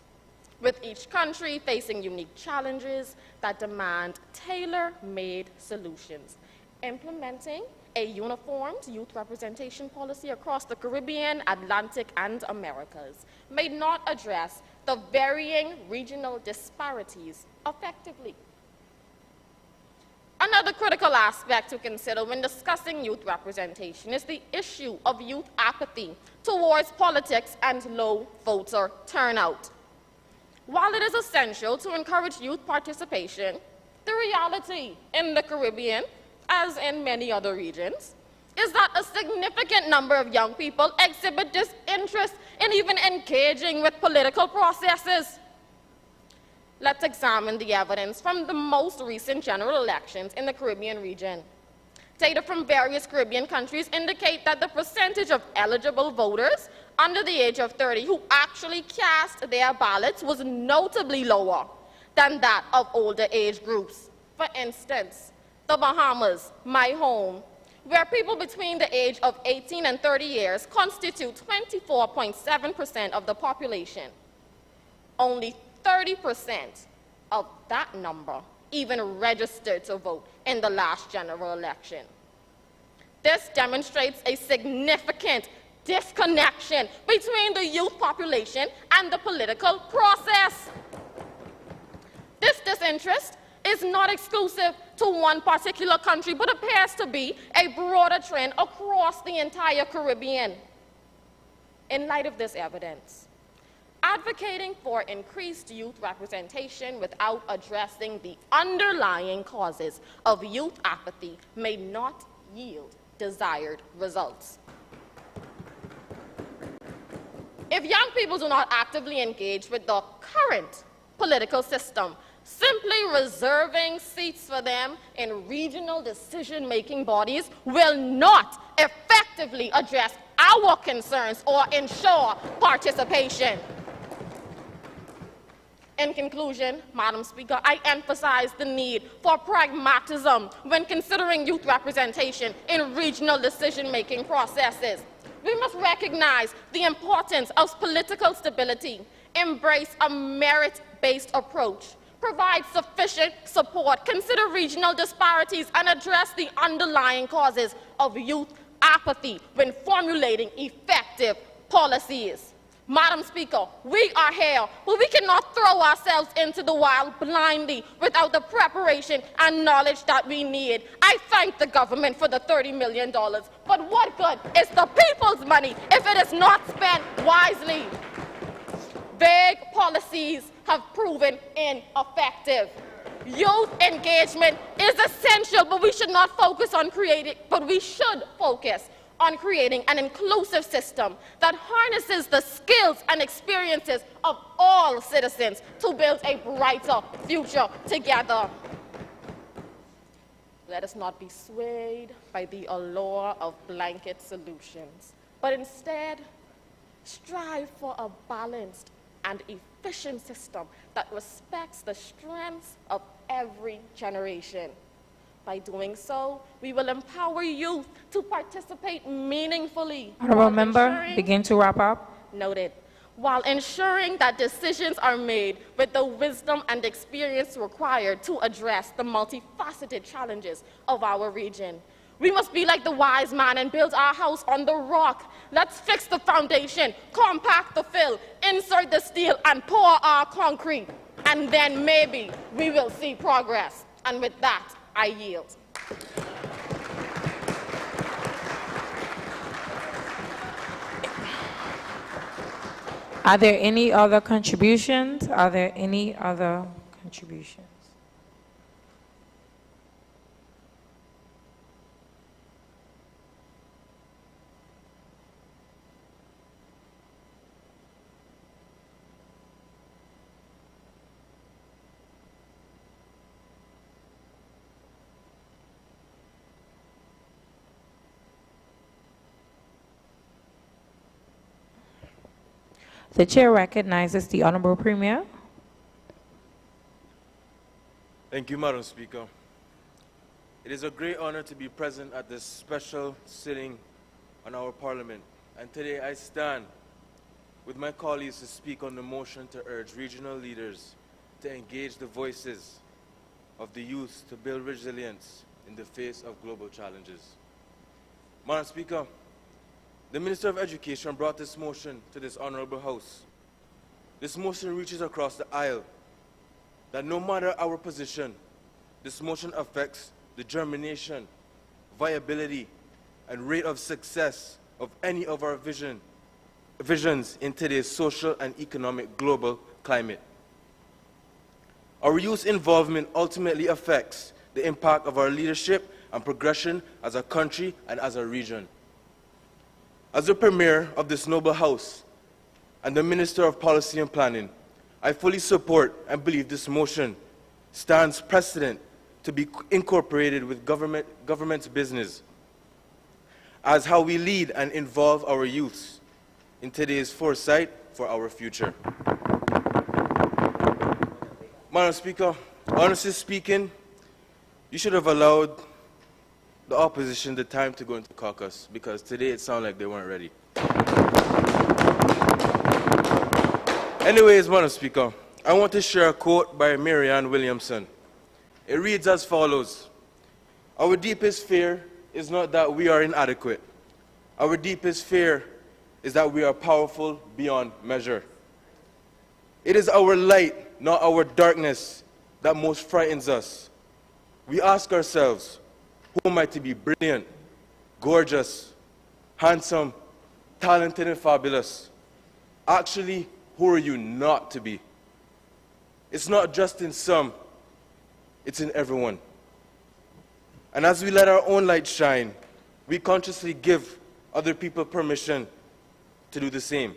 with each country facing unique challenges that demand tailor-made solutions. Implementing a uniformed youth representation policy across the Caribbean, Atlantic, and Americas may not address the varying regional disparities effectively. Another critical aspect to consider when discussing youth representation is the issue of youth apathy towards politics and low voter turnout. While it is essential to encourage youth participation, the reality in the Caribbean, as in many other regions, is that a significant number of young people exhibit disinterest in even engaging with political processes. Let's examine the evidence from the most recent general elections in the Caribbean region. Data from various Caribbean countries indicate that the percentage of eligible voters under the age of 30 who actually cast their ballots was notably lower than that of older age groups. For instance, the Bahamas, my home, where people between the age of 18 and 30 years constitute 24.7% of the population. Only 30% of that number even registered to vote in the last general election. This demonstrates a significant disconnection between the youth population and the political process. This disinterest is not exclusive to one particular country, but appears to be a broader trend across the entire Caribbean. In light of this evidence, advocating for increased youth representation without addressing the underlying causes of youth apathy may not yield desired results. If young people do not actively engage with the current political system, simply reserving seats for them in regional decision-making bodies will not effectively address our concerns or ensure participation. In conclusion, Madam Speaker, I emphasize the need for pragmatism when considering youth representation in regional decision-making processes. We must recognize the importance of political stability, embrace a merit-based approach, provide sufficient support, consider regional disparities, and address the underlying causes of youth apathy when formulating effective policies. Madam Speaker, we are here, but we cannot throw ourselves into the wild blindly without the preparation and knowledge that we need. I thank the government for the $30 million, but what good is the people's money if it is not spent wisely? Vague policies have proven ineffective. Youth engagement is essential, but we should not focus on creating, but we should focus on creating an inclusive system that harnesses the skills and experiences of all citizens to build a brighter future together. Let us not be swayed by the allure of blanket solutions, but instead strive for a balanced and efficient system that respects the strengths of every generation. By doing so, we will empower youth to participate meaningfully. Honorable member, begin to wrap up. Noted. While ensuring that decisions are made with the wisdom and experience required to address the multifaceted challenges of our region. We must be like the wise man and build our house on the rock. Let's fix the foundation, compact the fill, insert the steel, and pour our concrete. And then maybe we will see progress. And with that, I yield. Are there any other contributions? Are there any other contributions? The chair recognizes the Honorable Premier. Thank you, Madam Speaker. It is a great honor to be present at this special sitting on our Parliament. And today I stand with my colleagues to speak on the motion to urge regional leaders to engage the voices of the youth to build resilience in the face of global challenges. Madam Speaker, the Minister of Education brought this motion to this honorable House. This motion reaches across the aisle that no matter our position, this motion affects the germination, viability, and rate of success of any of our visions in today's social and economic global climate. Our youth involvement ultimately affects the impact of our leadership and progression as a country and as a region. As the Premier of this noble House and the Minister of Policy and Planning, I fully support and believe this motion stands precedent to be incorporated with government's business as how we lead and involve our youths in today's foresight for our future. Madam Speaker, honestly speaking, you should have allowed the opposition the time to go into caucus, because today it sounded like they weren't ready. Anyways, Madam Speaker, I want to share a quote by Marianne Williamson. It reads as follows: "Our deepest fear is not that we are inadequate. Our deepest fear is that we are powerful beyond measure. It is our light, not our darkness, that most frightens us. We ask ourselves, who am I to be brilliant, gorgeous, handsome, talented, and fabulous? Actually, who are you not to be? It's not just in some, it's in everyone. And as we let our own light shine, we consciously give other people permission to do the same.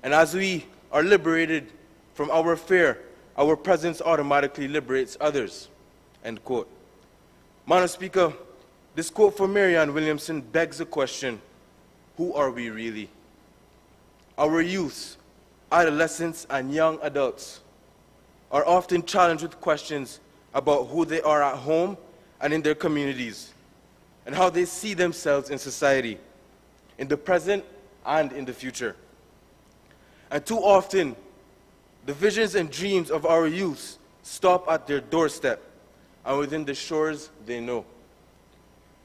And as we are liberated from our fear, our presence automatically liberates others." End quote. Madam Speaker, this quote from Marianne Williamson begs the question, who are we really? Our youths, adolescents, and young adults are often challenged with questions about who they are at home and in their communities, and how they see themselves in society, in the present and in the future. And too often, the visions and dreams of our youth stop at their doorstep and within the shores they know.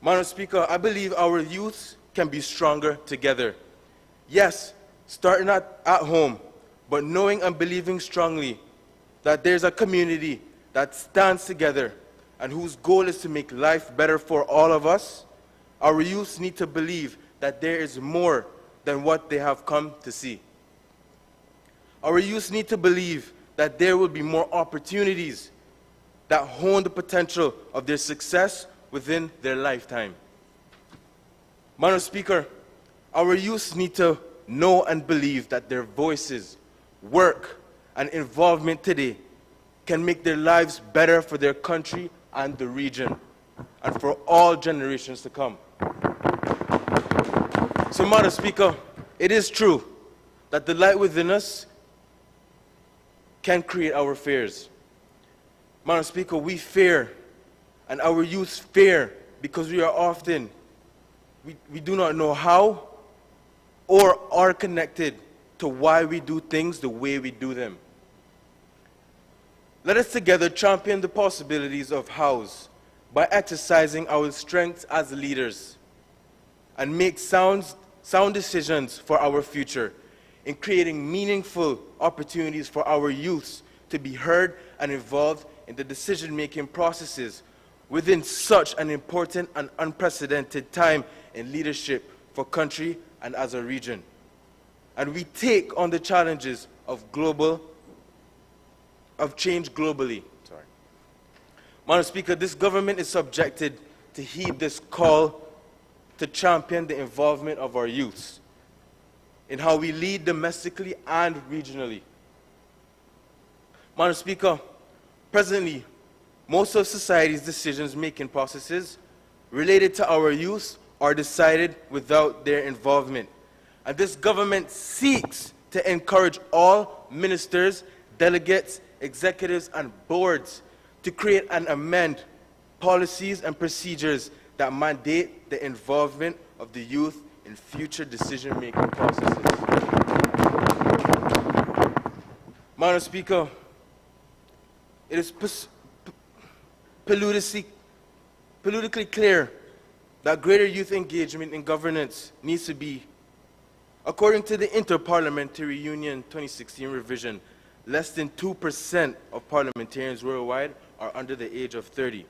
Madam Speaker, I believe our youth can be stronger together. Yes, starting at home, but knowing and believing strongly that there's a community that stands together and whose goal is to make life better for all of us. Our youth need to believe that there is more than what they have come to see. Our youth need to believe that there will be more opportunities that hone the potential of their success within their lifetime. Madam Speaker, our youth need to know and believe that their voices, work, and involvement today can make their lives better for their country and the region, and for all generations to come. So, Madam Speaker, it is true that the light within us can create our fears. Madam Speaker, we fear, and our youth fear, because we are often, we do not know how or are connected to why we do things the way we do them. Let us together champion the possibilities of hows by exercising our strengths as leaders and make sound decisions for our future in creating meaningful opportunities for our youths to be heard and involved in the decision-making processes within such an important and unprecedented time in leadership for country and as a region. And we take on the challenges of change globally. Madam Speaker, this government is subjected to heed this call to champion the involvement of our youths in how we lead domestically and regionally. Madam Speaker, presently, most of society's decision-making processes related to our youth are decided without their involvement. And this government seeks to encourage all ministers, delegates, executives, and boards to create and amend policies and procedures that mandate the involvement of the youth in future decision-making processes. Madam Speaker, it is politically clear that greater youth engagement in governance needs to be, according to the Interparliamentary Union 2016 revision, less than 2% of parliamentarians worldwide are under the age of 30,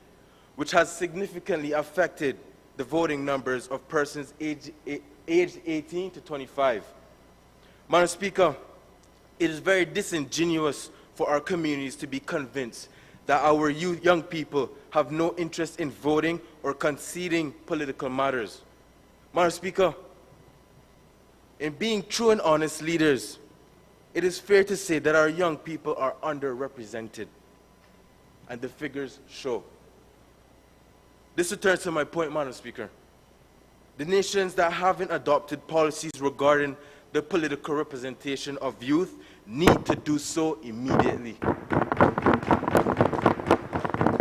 which has significantly affected the voting numbers of persons aged 18 to 25. Madam Speaker, it is very disingenuous for our communities to be convinced that our young people have no interest in voting or conceding political matters. Madam Speaker, in being true and honest leaders, it is fair to say that our young people are underrepresented, and the figures show. This returns to my point, Madam Speaker. The nations that haven't adopted policies regarding the political representation of youth need to do so immediately.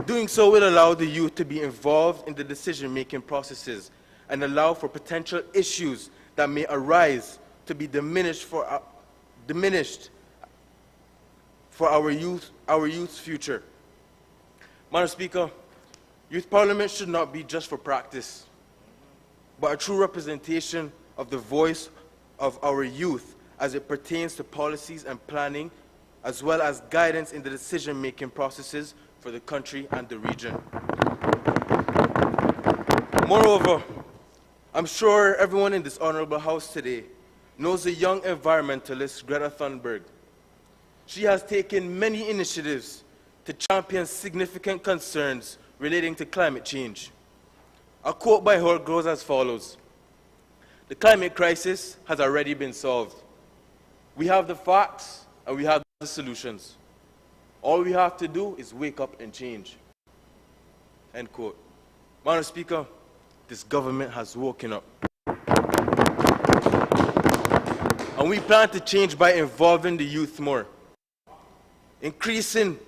Doing so will allow the youth to be involved in the decision-making processes and allow for potential issues that may arise to be diminished for our youth's future. Madam Speaker, Youth Parliament should not be just for practice, but a true representation of the voice of our youth as it pertains to policies and planning, as well as guidance in the decision-making processes for the country and the region. Moreover, I'm sure everyone in this honorable house today knows the young environmentalist Greta Thunberg. She has taken many initiatives to champion significant concerns relating to climate change. A quote by her goes as follows: "The climate crisis has already been solved. We have the facts and we have the solutions. All we have to do is wake up and change." End quote. Madam Speaker, this government has woken up. And we plan to change by involving the youth more. increasing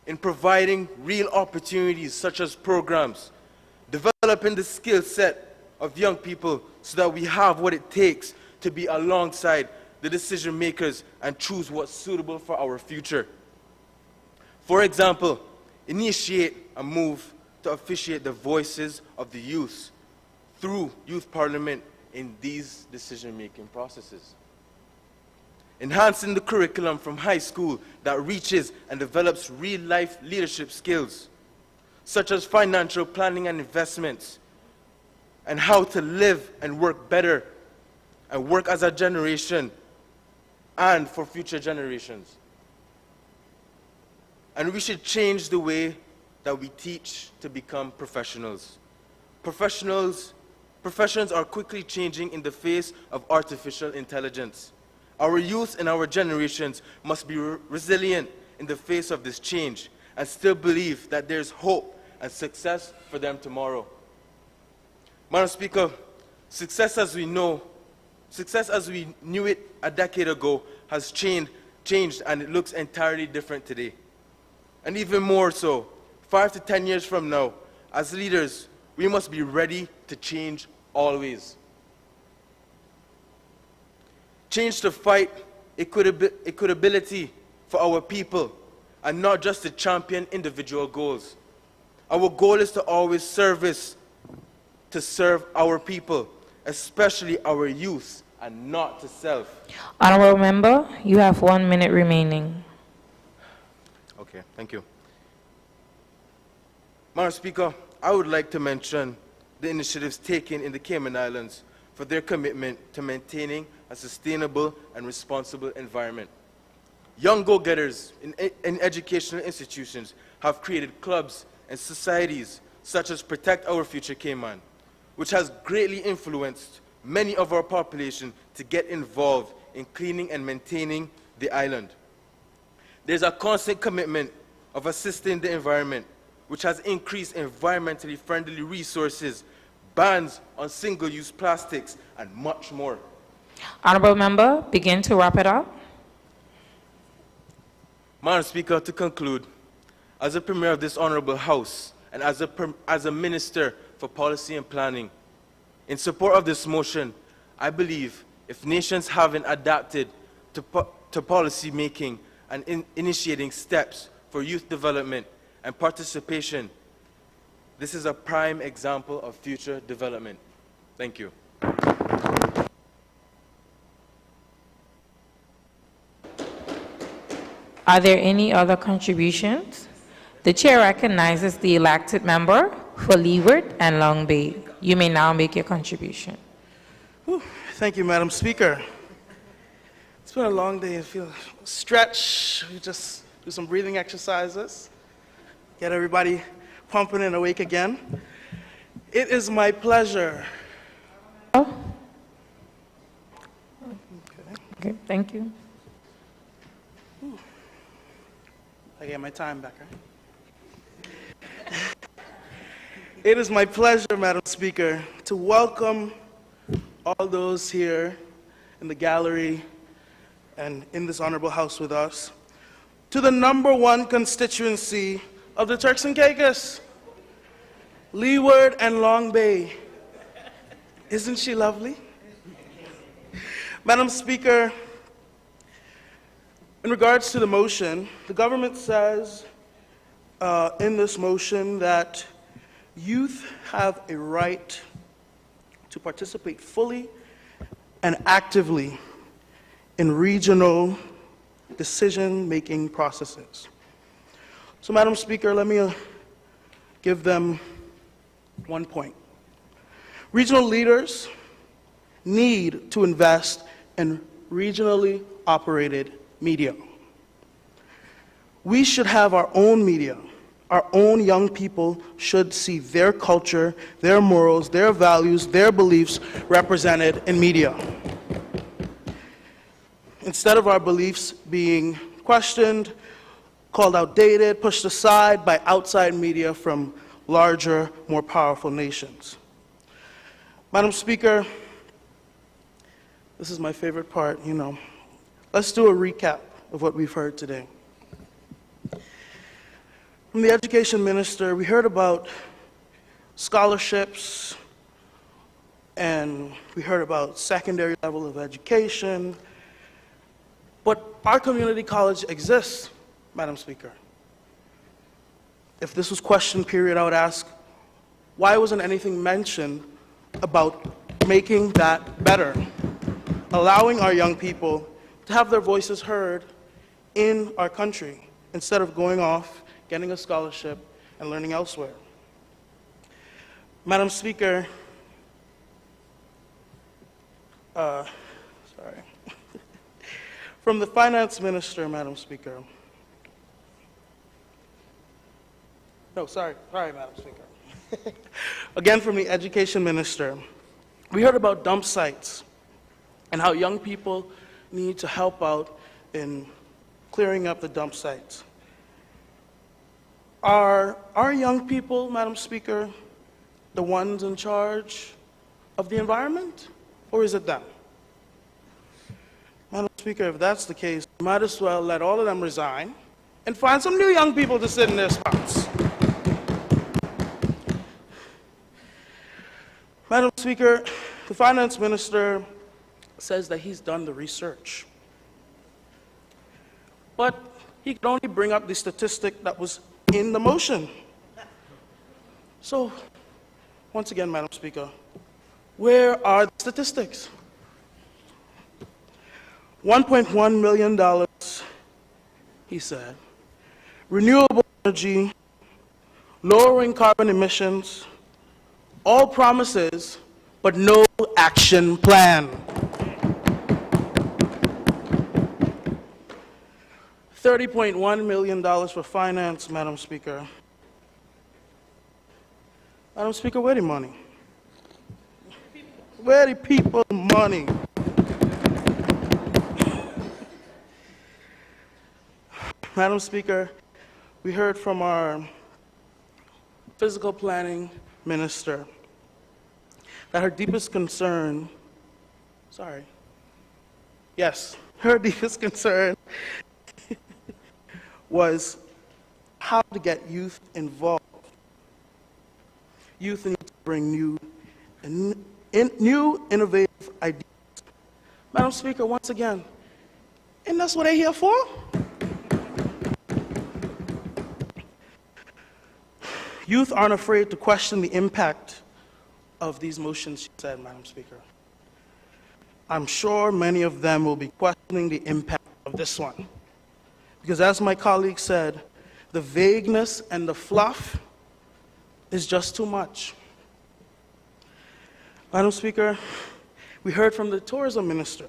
in providing real opportunities such as programs, developing the skill set of young people so that we have what it takes to be alongside the decision makers and choose what's suitable for our future. For example, initiate a move to officiate the voices of the youth through youth parliament in these decision-making processes. Enhancing the curriculum from high school that reaches and develops real-life leadership skills, such as financial planning and investments, and how to live and work better, and work as a generation and for future generations. And we should change the way that we teach to become professionals. Professions are quickly changing in the face of artificial intelligence. Our youth and our generations must be resilient in the face of this change and still believe that there's hope and success for them tomorrow. Madam Speaker, success as we knew it a decade ago has changed and it looks entirely different today. And even more so, 5 to 10 years from now, as leaders, we must be ready to change always. Change to fight equitability for our people and not just to champion individual goals. Our goal is to always serve our people, especially our youth, and not to self. Honorable Member, you have 1 minute remaining. Okay, thank you. Madam Speaker, I would like to mention the initiatives taken in the Cayman Islands for their commitment to maintaining a sustainable and responsible environment. Young go-getters in educational institutions have created clubs and societies such as Protect Our Future Cayman, which has greatly influenced many of our population to get involved in cleaning and maintaining the island. There's a constant commitment of assisting the environment, which has increased environmentally friendly resources, bans on single-use plastics, and much more. Honorable Member, begin to wrap it up. Madam Speaker, to conclude, as a Premier of this Honorable House and as a Minister for Policy and Planning, in support of this motion, I believe if nations haven't adapted to policy making and initiating steps for youth development and participation, this is a prime example of future development. Thank you. Are there any other contributions? The Chair recognizes the elected member for Leeward and Long Bay. You may now make your contribution. Thank you, Madam Speaker. It's been a long day. I feel stretch. We just do some breathing exercises. Get everybody pumping and awake again. It is my pleasure. Okay, thank you. I get my time back, right? It is my pleasure, Madam Speaker, to welcome all those here in the gallery and in this honorable house with us to the #1 constituency of the Turks and Caicos, Leeward and Long Bay. Isn't she lovely? Madam Speaker, in regards to the motion, the government says in this motion that youth have a right to participate fully and actively in regional decision-making processes. So, Madam Speaker, let me give them 1 point. Regional leaders need to invest in regionally operated media. We should have our own media. Our own young people should see their culture, their morals, their values, their beliefs represented in media. Instead of our beliefs being questioned, called outdated, pushed aside by outside media from larger, more powerful nations. Madam Speaker, this is my favorite part, Let's do a recap of what we've heard today. From the Education Minister, we heard about scholarships, and we heard about secondary level of education, but our community college exists, Madam Speaker. If this was question period, I would ask, why wasn't anything mentioned about making that better, allowing our young people to have their voices heard in our country, instead of going off, getting a scholarship, and learning elsewhere? Madam Speaker, from the Finance Minister, Madam Speaker. No, sorry, Madam Speaker. Again, from the Education Minister, we heard about dump sites and how young people need to help out in clearing up the dump sites. Are our young people, Madam Speaker, the ones in charge of the environment, or is it them? Madam Speaker, if that's the case, we might as well let all of them resign and find some new young people to sit in their spots. Madam Speaker, the Finance Minister says that he's done the research, but he could only bring up the statistic that was in the motion. So, once again, Madam Speaker, where are the statistics? $1.1 million, he said, renewable energy, lowering carbon emissions, all promises, but no action plan. $30.1 million for finance, Madam Speaker. Madam Speaker, where the money? Where the people money? Madam Speaker, we heard from our physical planning minister that her deepest concern, her deepest concern was how to get youth involved. Youth need to bring new, innovative ideas. Madam Speaker, once again, and that's what they're here for? Youth aren't afraid to question the impact of these motions, she said, Madam Speaker. I'm sure many of them will be questioning the impact of this one. Because as my colleague said, the vagueness and the fluff is just too much. Madam Speaker, we heard from the tourism minister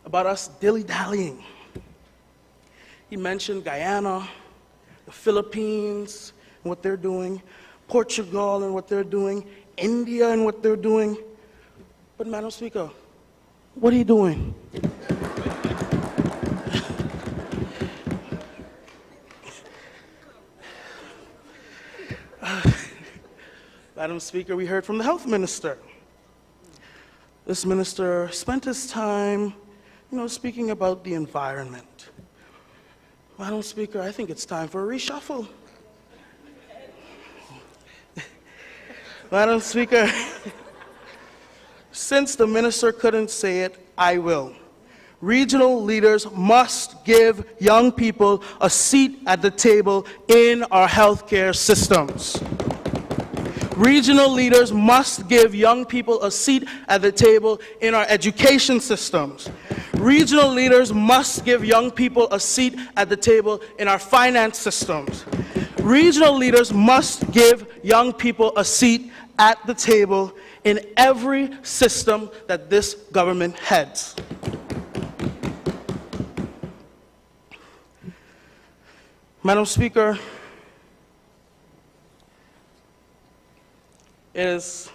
about us dilly-dallying. He mentioned Guyana, the Philippines, and what they're doing, Portugal and what they're doing, India and what they're doing. But Madam Speaker, what are you doing? Madam Speaker, we heard from the health minister. This minister spent his time, speaking about the environment. Madam Speaker, I think it's time for a reshuffle. Madam Speaker, since the minister couldn't say it, I will. Regional leaders must give young people a seat at the table in our healthcare systems. Regional leaders must give young people a seat at the table in our education systems. Regional leaders must give young people a seat at the table in our finance systems. Regional leaders must give young people a seat at the table in every system that this government heads. Madam Speaker, may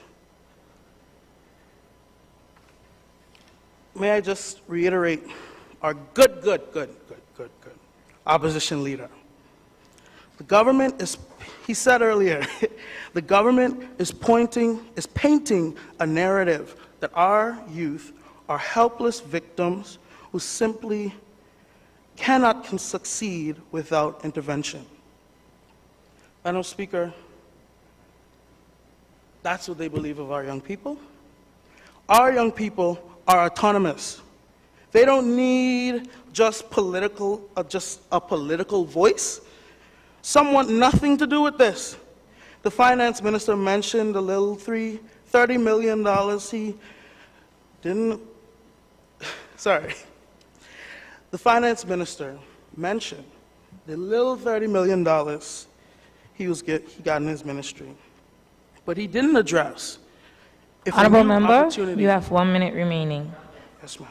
I just reiterate our good opposition leader. The government is, he said earlier, the government is painting a narrative that our youth are helpless victims who simply cannot succeed without intervention. Madam Speaker, that's what they believe of our young people. Our young people are autonomous. They don't need just a political voice. Some want nothing to do with this. The finance minister mentioned the little $30 million he didn't, sorry. The finance minister mentioned the little $30 million he got in his ministry. But he didn't address if a Honorable new member, opportunity. you have 1 minute remaining. Yes, ma'am.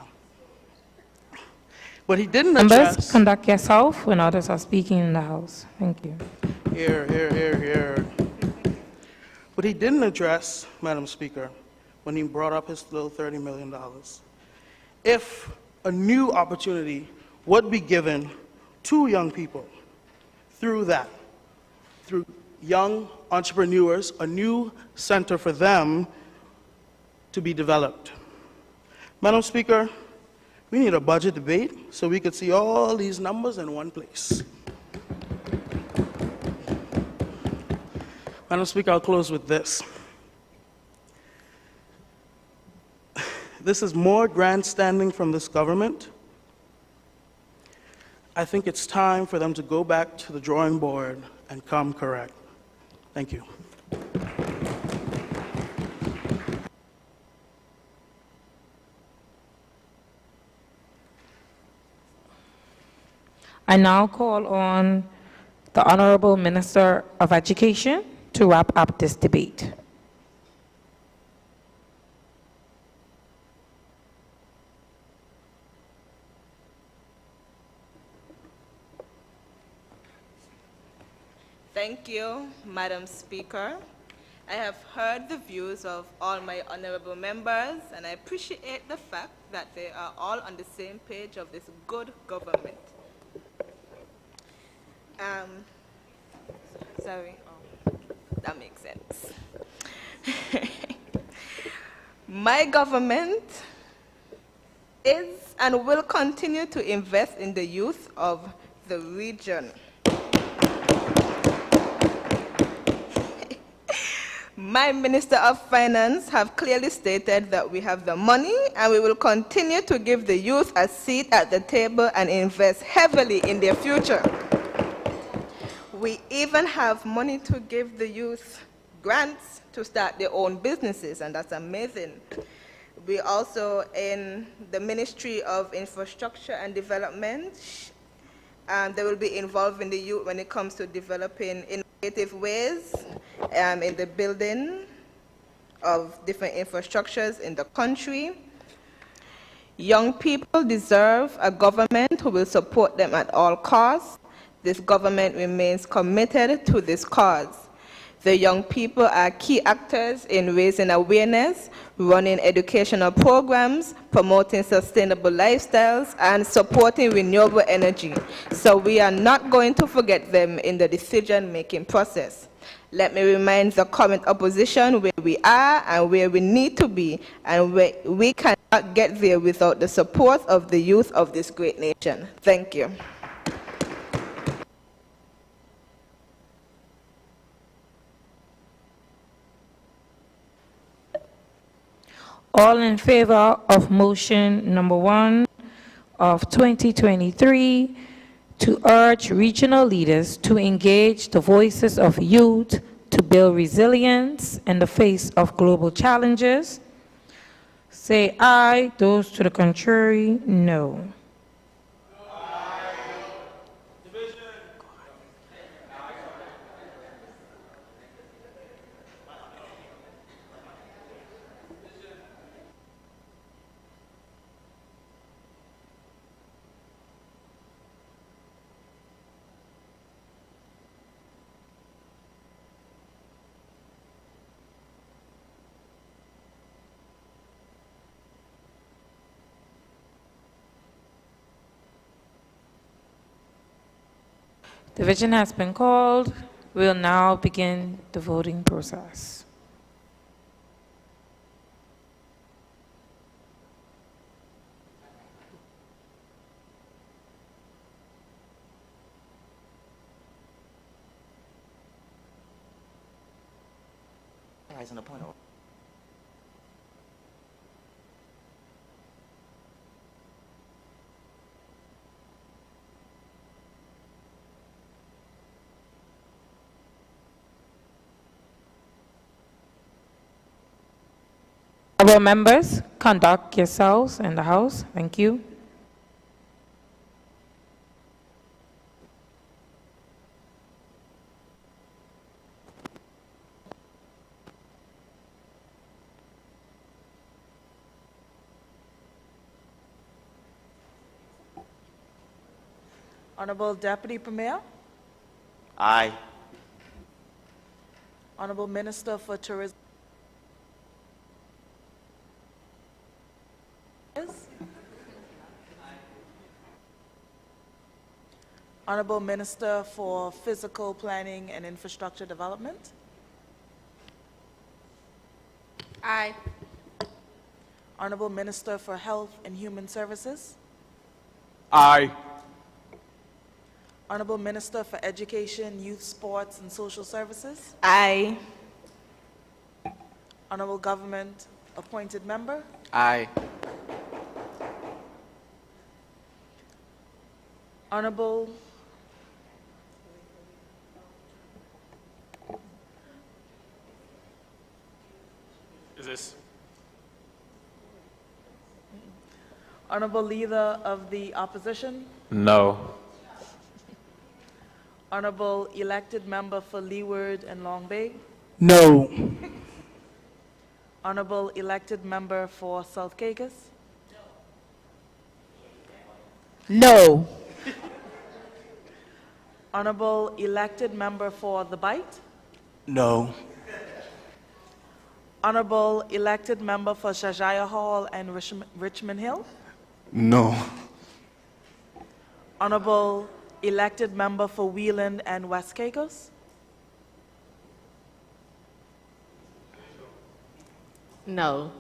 But he didn't Members, address. conduct yourself when others are speaking in the House. Thank you. Here. But he didn't address, Madam Speaker, when he brought up his little $30 million. If a new opportunity would be given to young people through that, through young entrepreneurs, a new center for them to be developed. Madam Speaker, we need a budget debate so we could see all these numbers in one place. Madam Speaker, I'll close with this. This is more grandstanding from this government. I think it's time for them to go back to the drawing board and come correct. Thank you. I now call on the Honorable Minister of Education to wrap up this debate. Thank you, Madam Speaker. I have heard the views of all my honorable members, and I appreciate the fact that they are all on the same page of this good government. That makes sense. My government is and will continue to invest in the youth of the region. My Minister of Finance have clearly stated that we have the money and we will continue to give the youth a seat at the table and invest heavily in their future. We even have money to give the youth grants to start their own businesses, and that's amazing. We also, in the Ministry of Infrastructure and Development, they will be involving the youth when it comes to developing innovative ways in the building of different infrastructures in the country. Young people deserve a government who will support them at all costs. This government remains committed to this cause. The young people are key actors in raising awareness, running educational programs, promoting sustainable lifestyles, and supporting renewable energy. So we are not going to forget them in the decision-making process. Let me remind the current opposition where we are and where we need to be, and we cannot get there without the support of the youth of this great nation. Thank you. All in favor of motion number 1 of 2023 to urge regional leaders to engage the voices of youth to build resilience in the face of global challenges, say aye. Those to the contrary, no. Division has been called. We'll now begin the voting process. Rise on the point. Honorable members, conduct yourselves in the House. Thank you. Honorable Deputy Premier, Aye. Honorable Minister for Tourism. Honorable Minister for Physical Planning and Infrastructure Development. Aye. Honorable Minister for Health and Human Services. Aye. Honorable Minister for Education, Youth, Sports, and Social Services. Aye. Honorable Government Appointed Member. Aye. Honorable Is this? Honorable Leader of the Opposition. No. Honorable Elected Member for Leeward and Long Bay. No. Honorable Elected Member for South Caicos. No. Honorable Elected Member for The Bight. No. Honorable Elected Member for Shajaya Hall and Richmond Hill. No. Honorable Elected Member for Wheeland and West Caicos. No.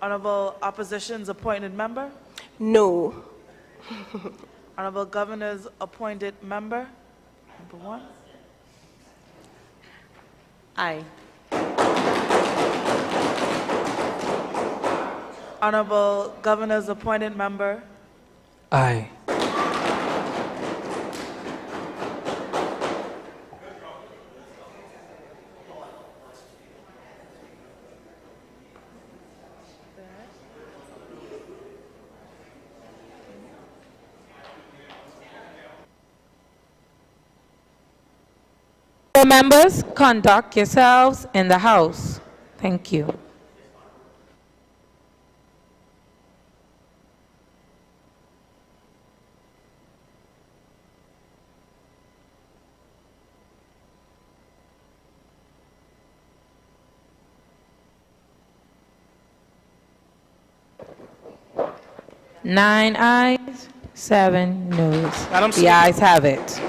Honorable Opposition's Appointed Member. No. Honorable Governor's Appointed Member. Number 1. Aye. Honorable Governor's Appointed Member. Aye. Members, conduct yourselves in the House. Thank you. Nine ayes, 7 noes. Madam The Speaker. ayes have it.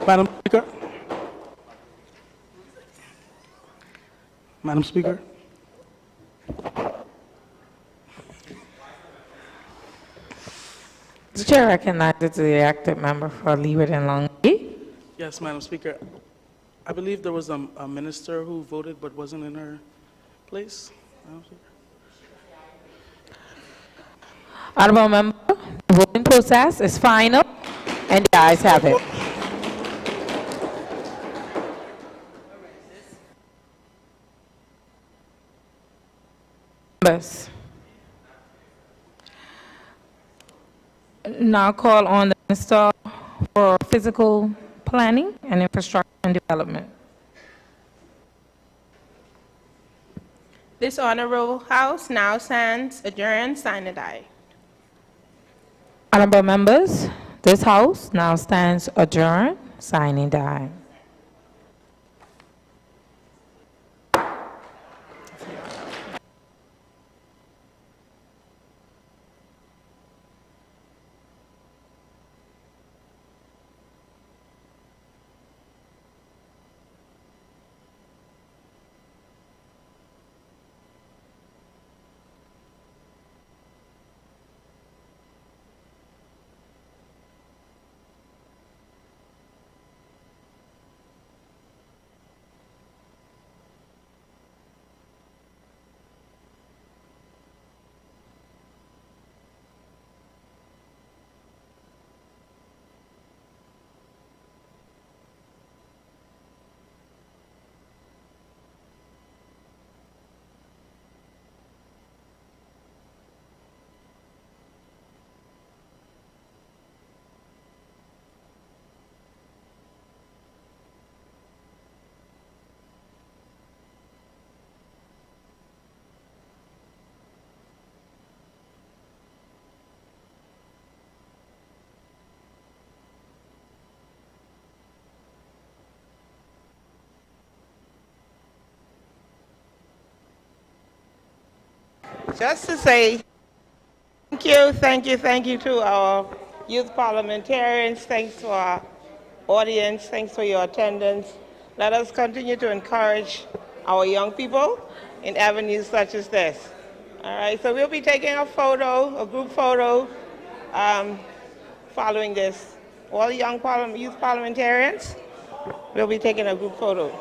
Madam Speaker. Madam Speaker. The chair recognizes the elected member for Leeward and Long Bay. Yes, Madam Speaker. I believe there was a minister who voted but wasn't in her place. Madam Speaker. Honorable member, the voting process is final, and the ayes have it. Members, now call on the Minister for Physical Planning and Infrastructure and Development. This honorable House now stands adjourned, sign and die. Honorable members, this House now stands adjourned, sign and die. Just to say thank you to our youth parliamentarians. Thanks to our audience. Thanks for your attendance. Let us continue to encourage our young people in avenues such as this. All right, so we'll be taking a photo, a group photo, following this. All young youth parliamentarians will be taking a group photo.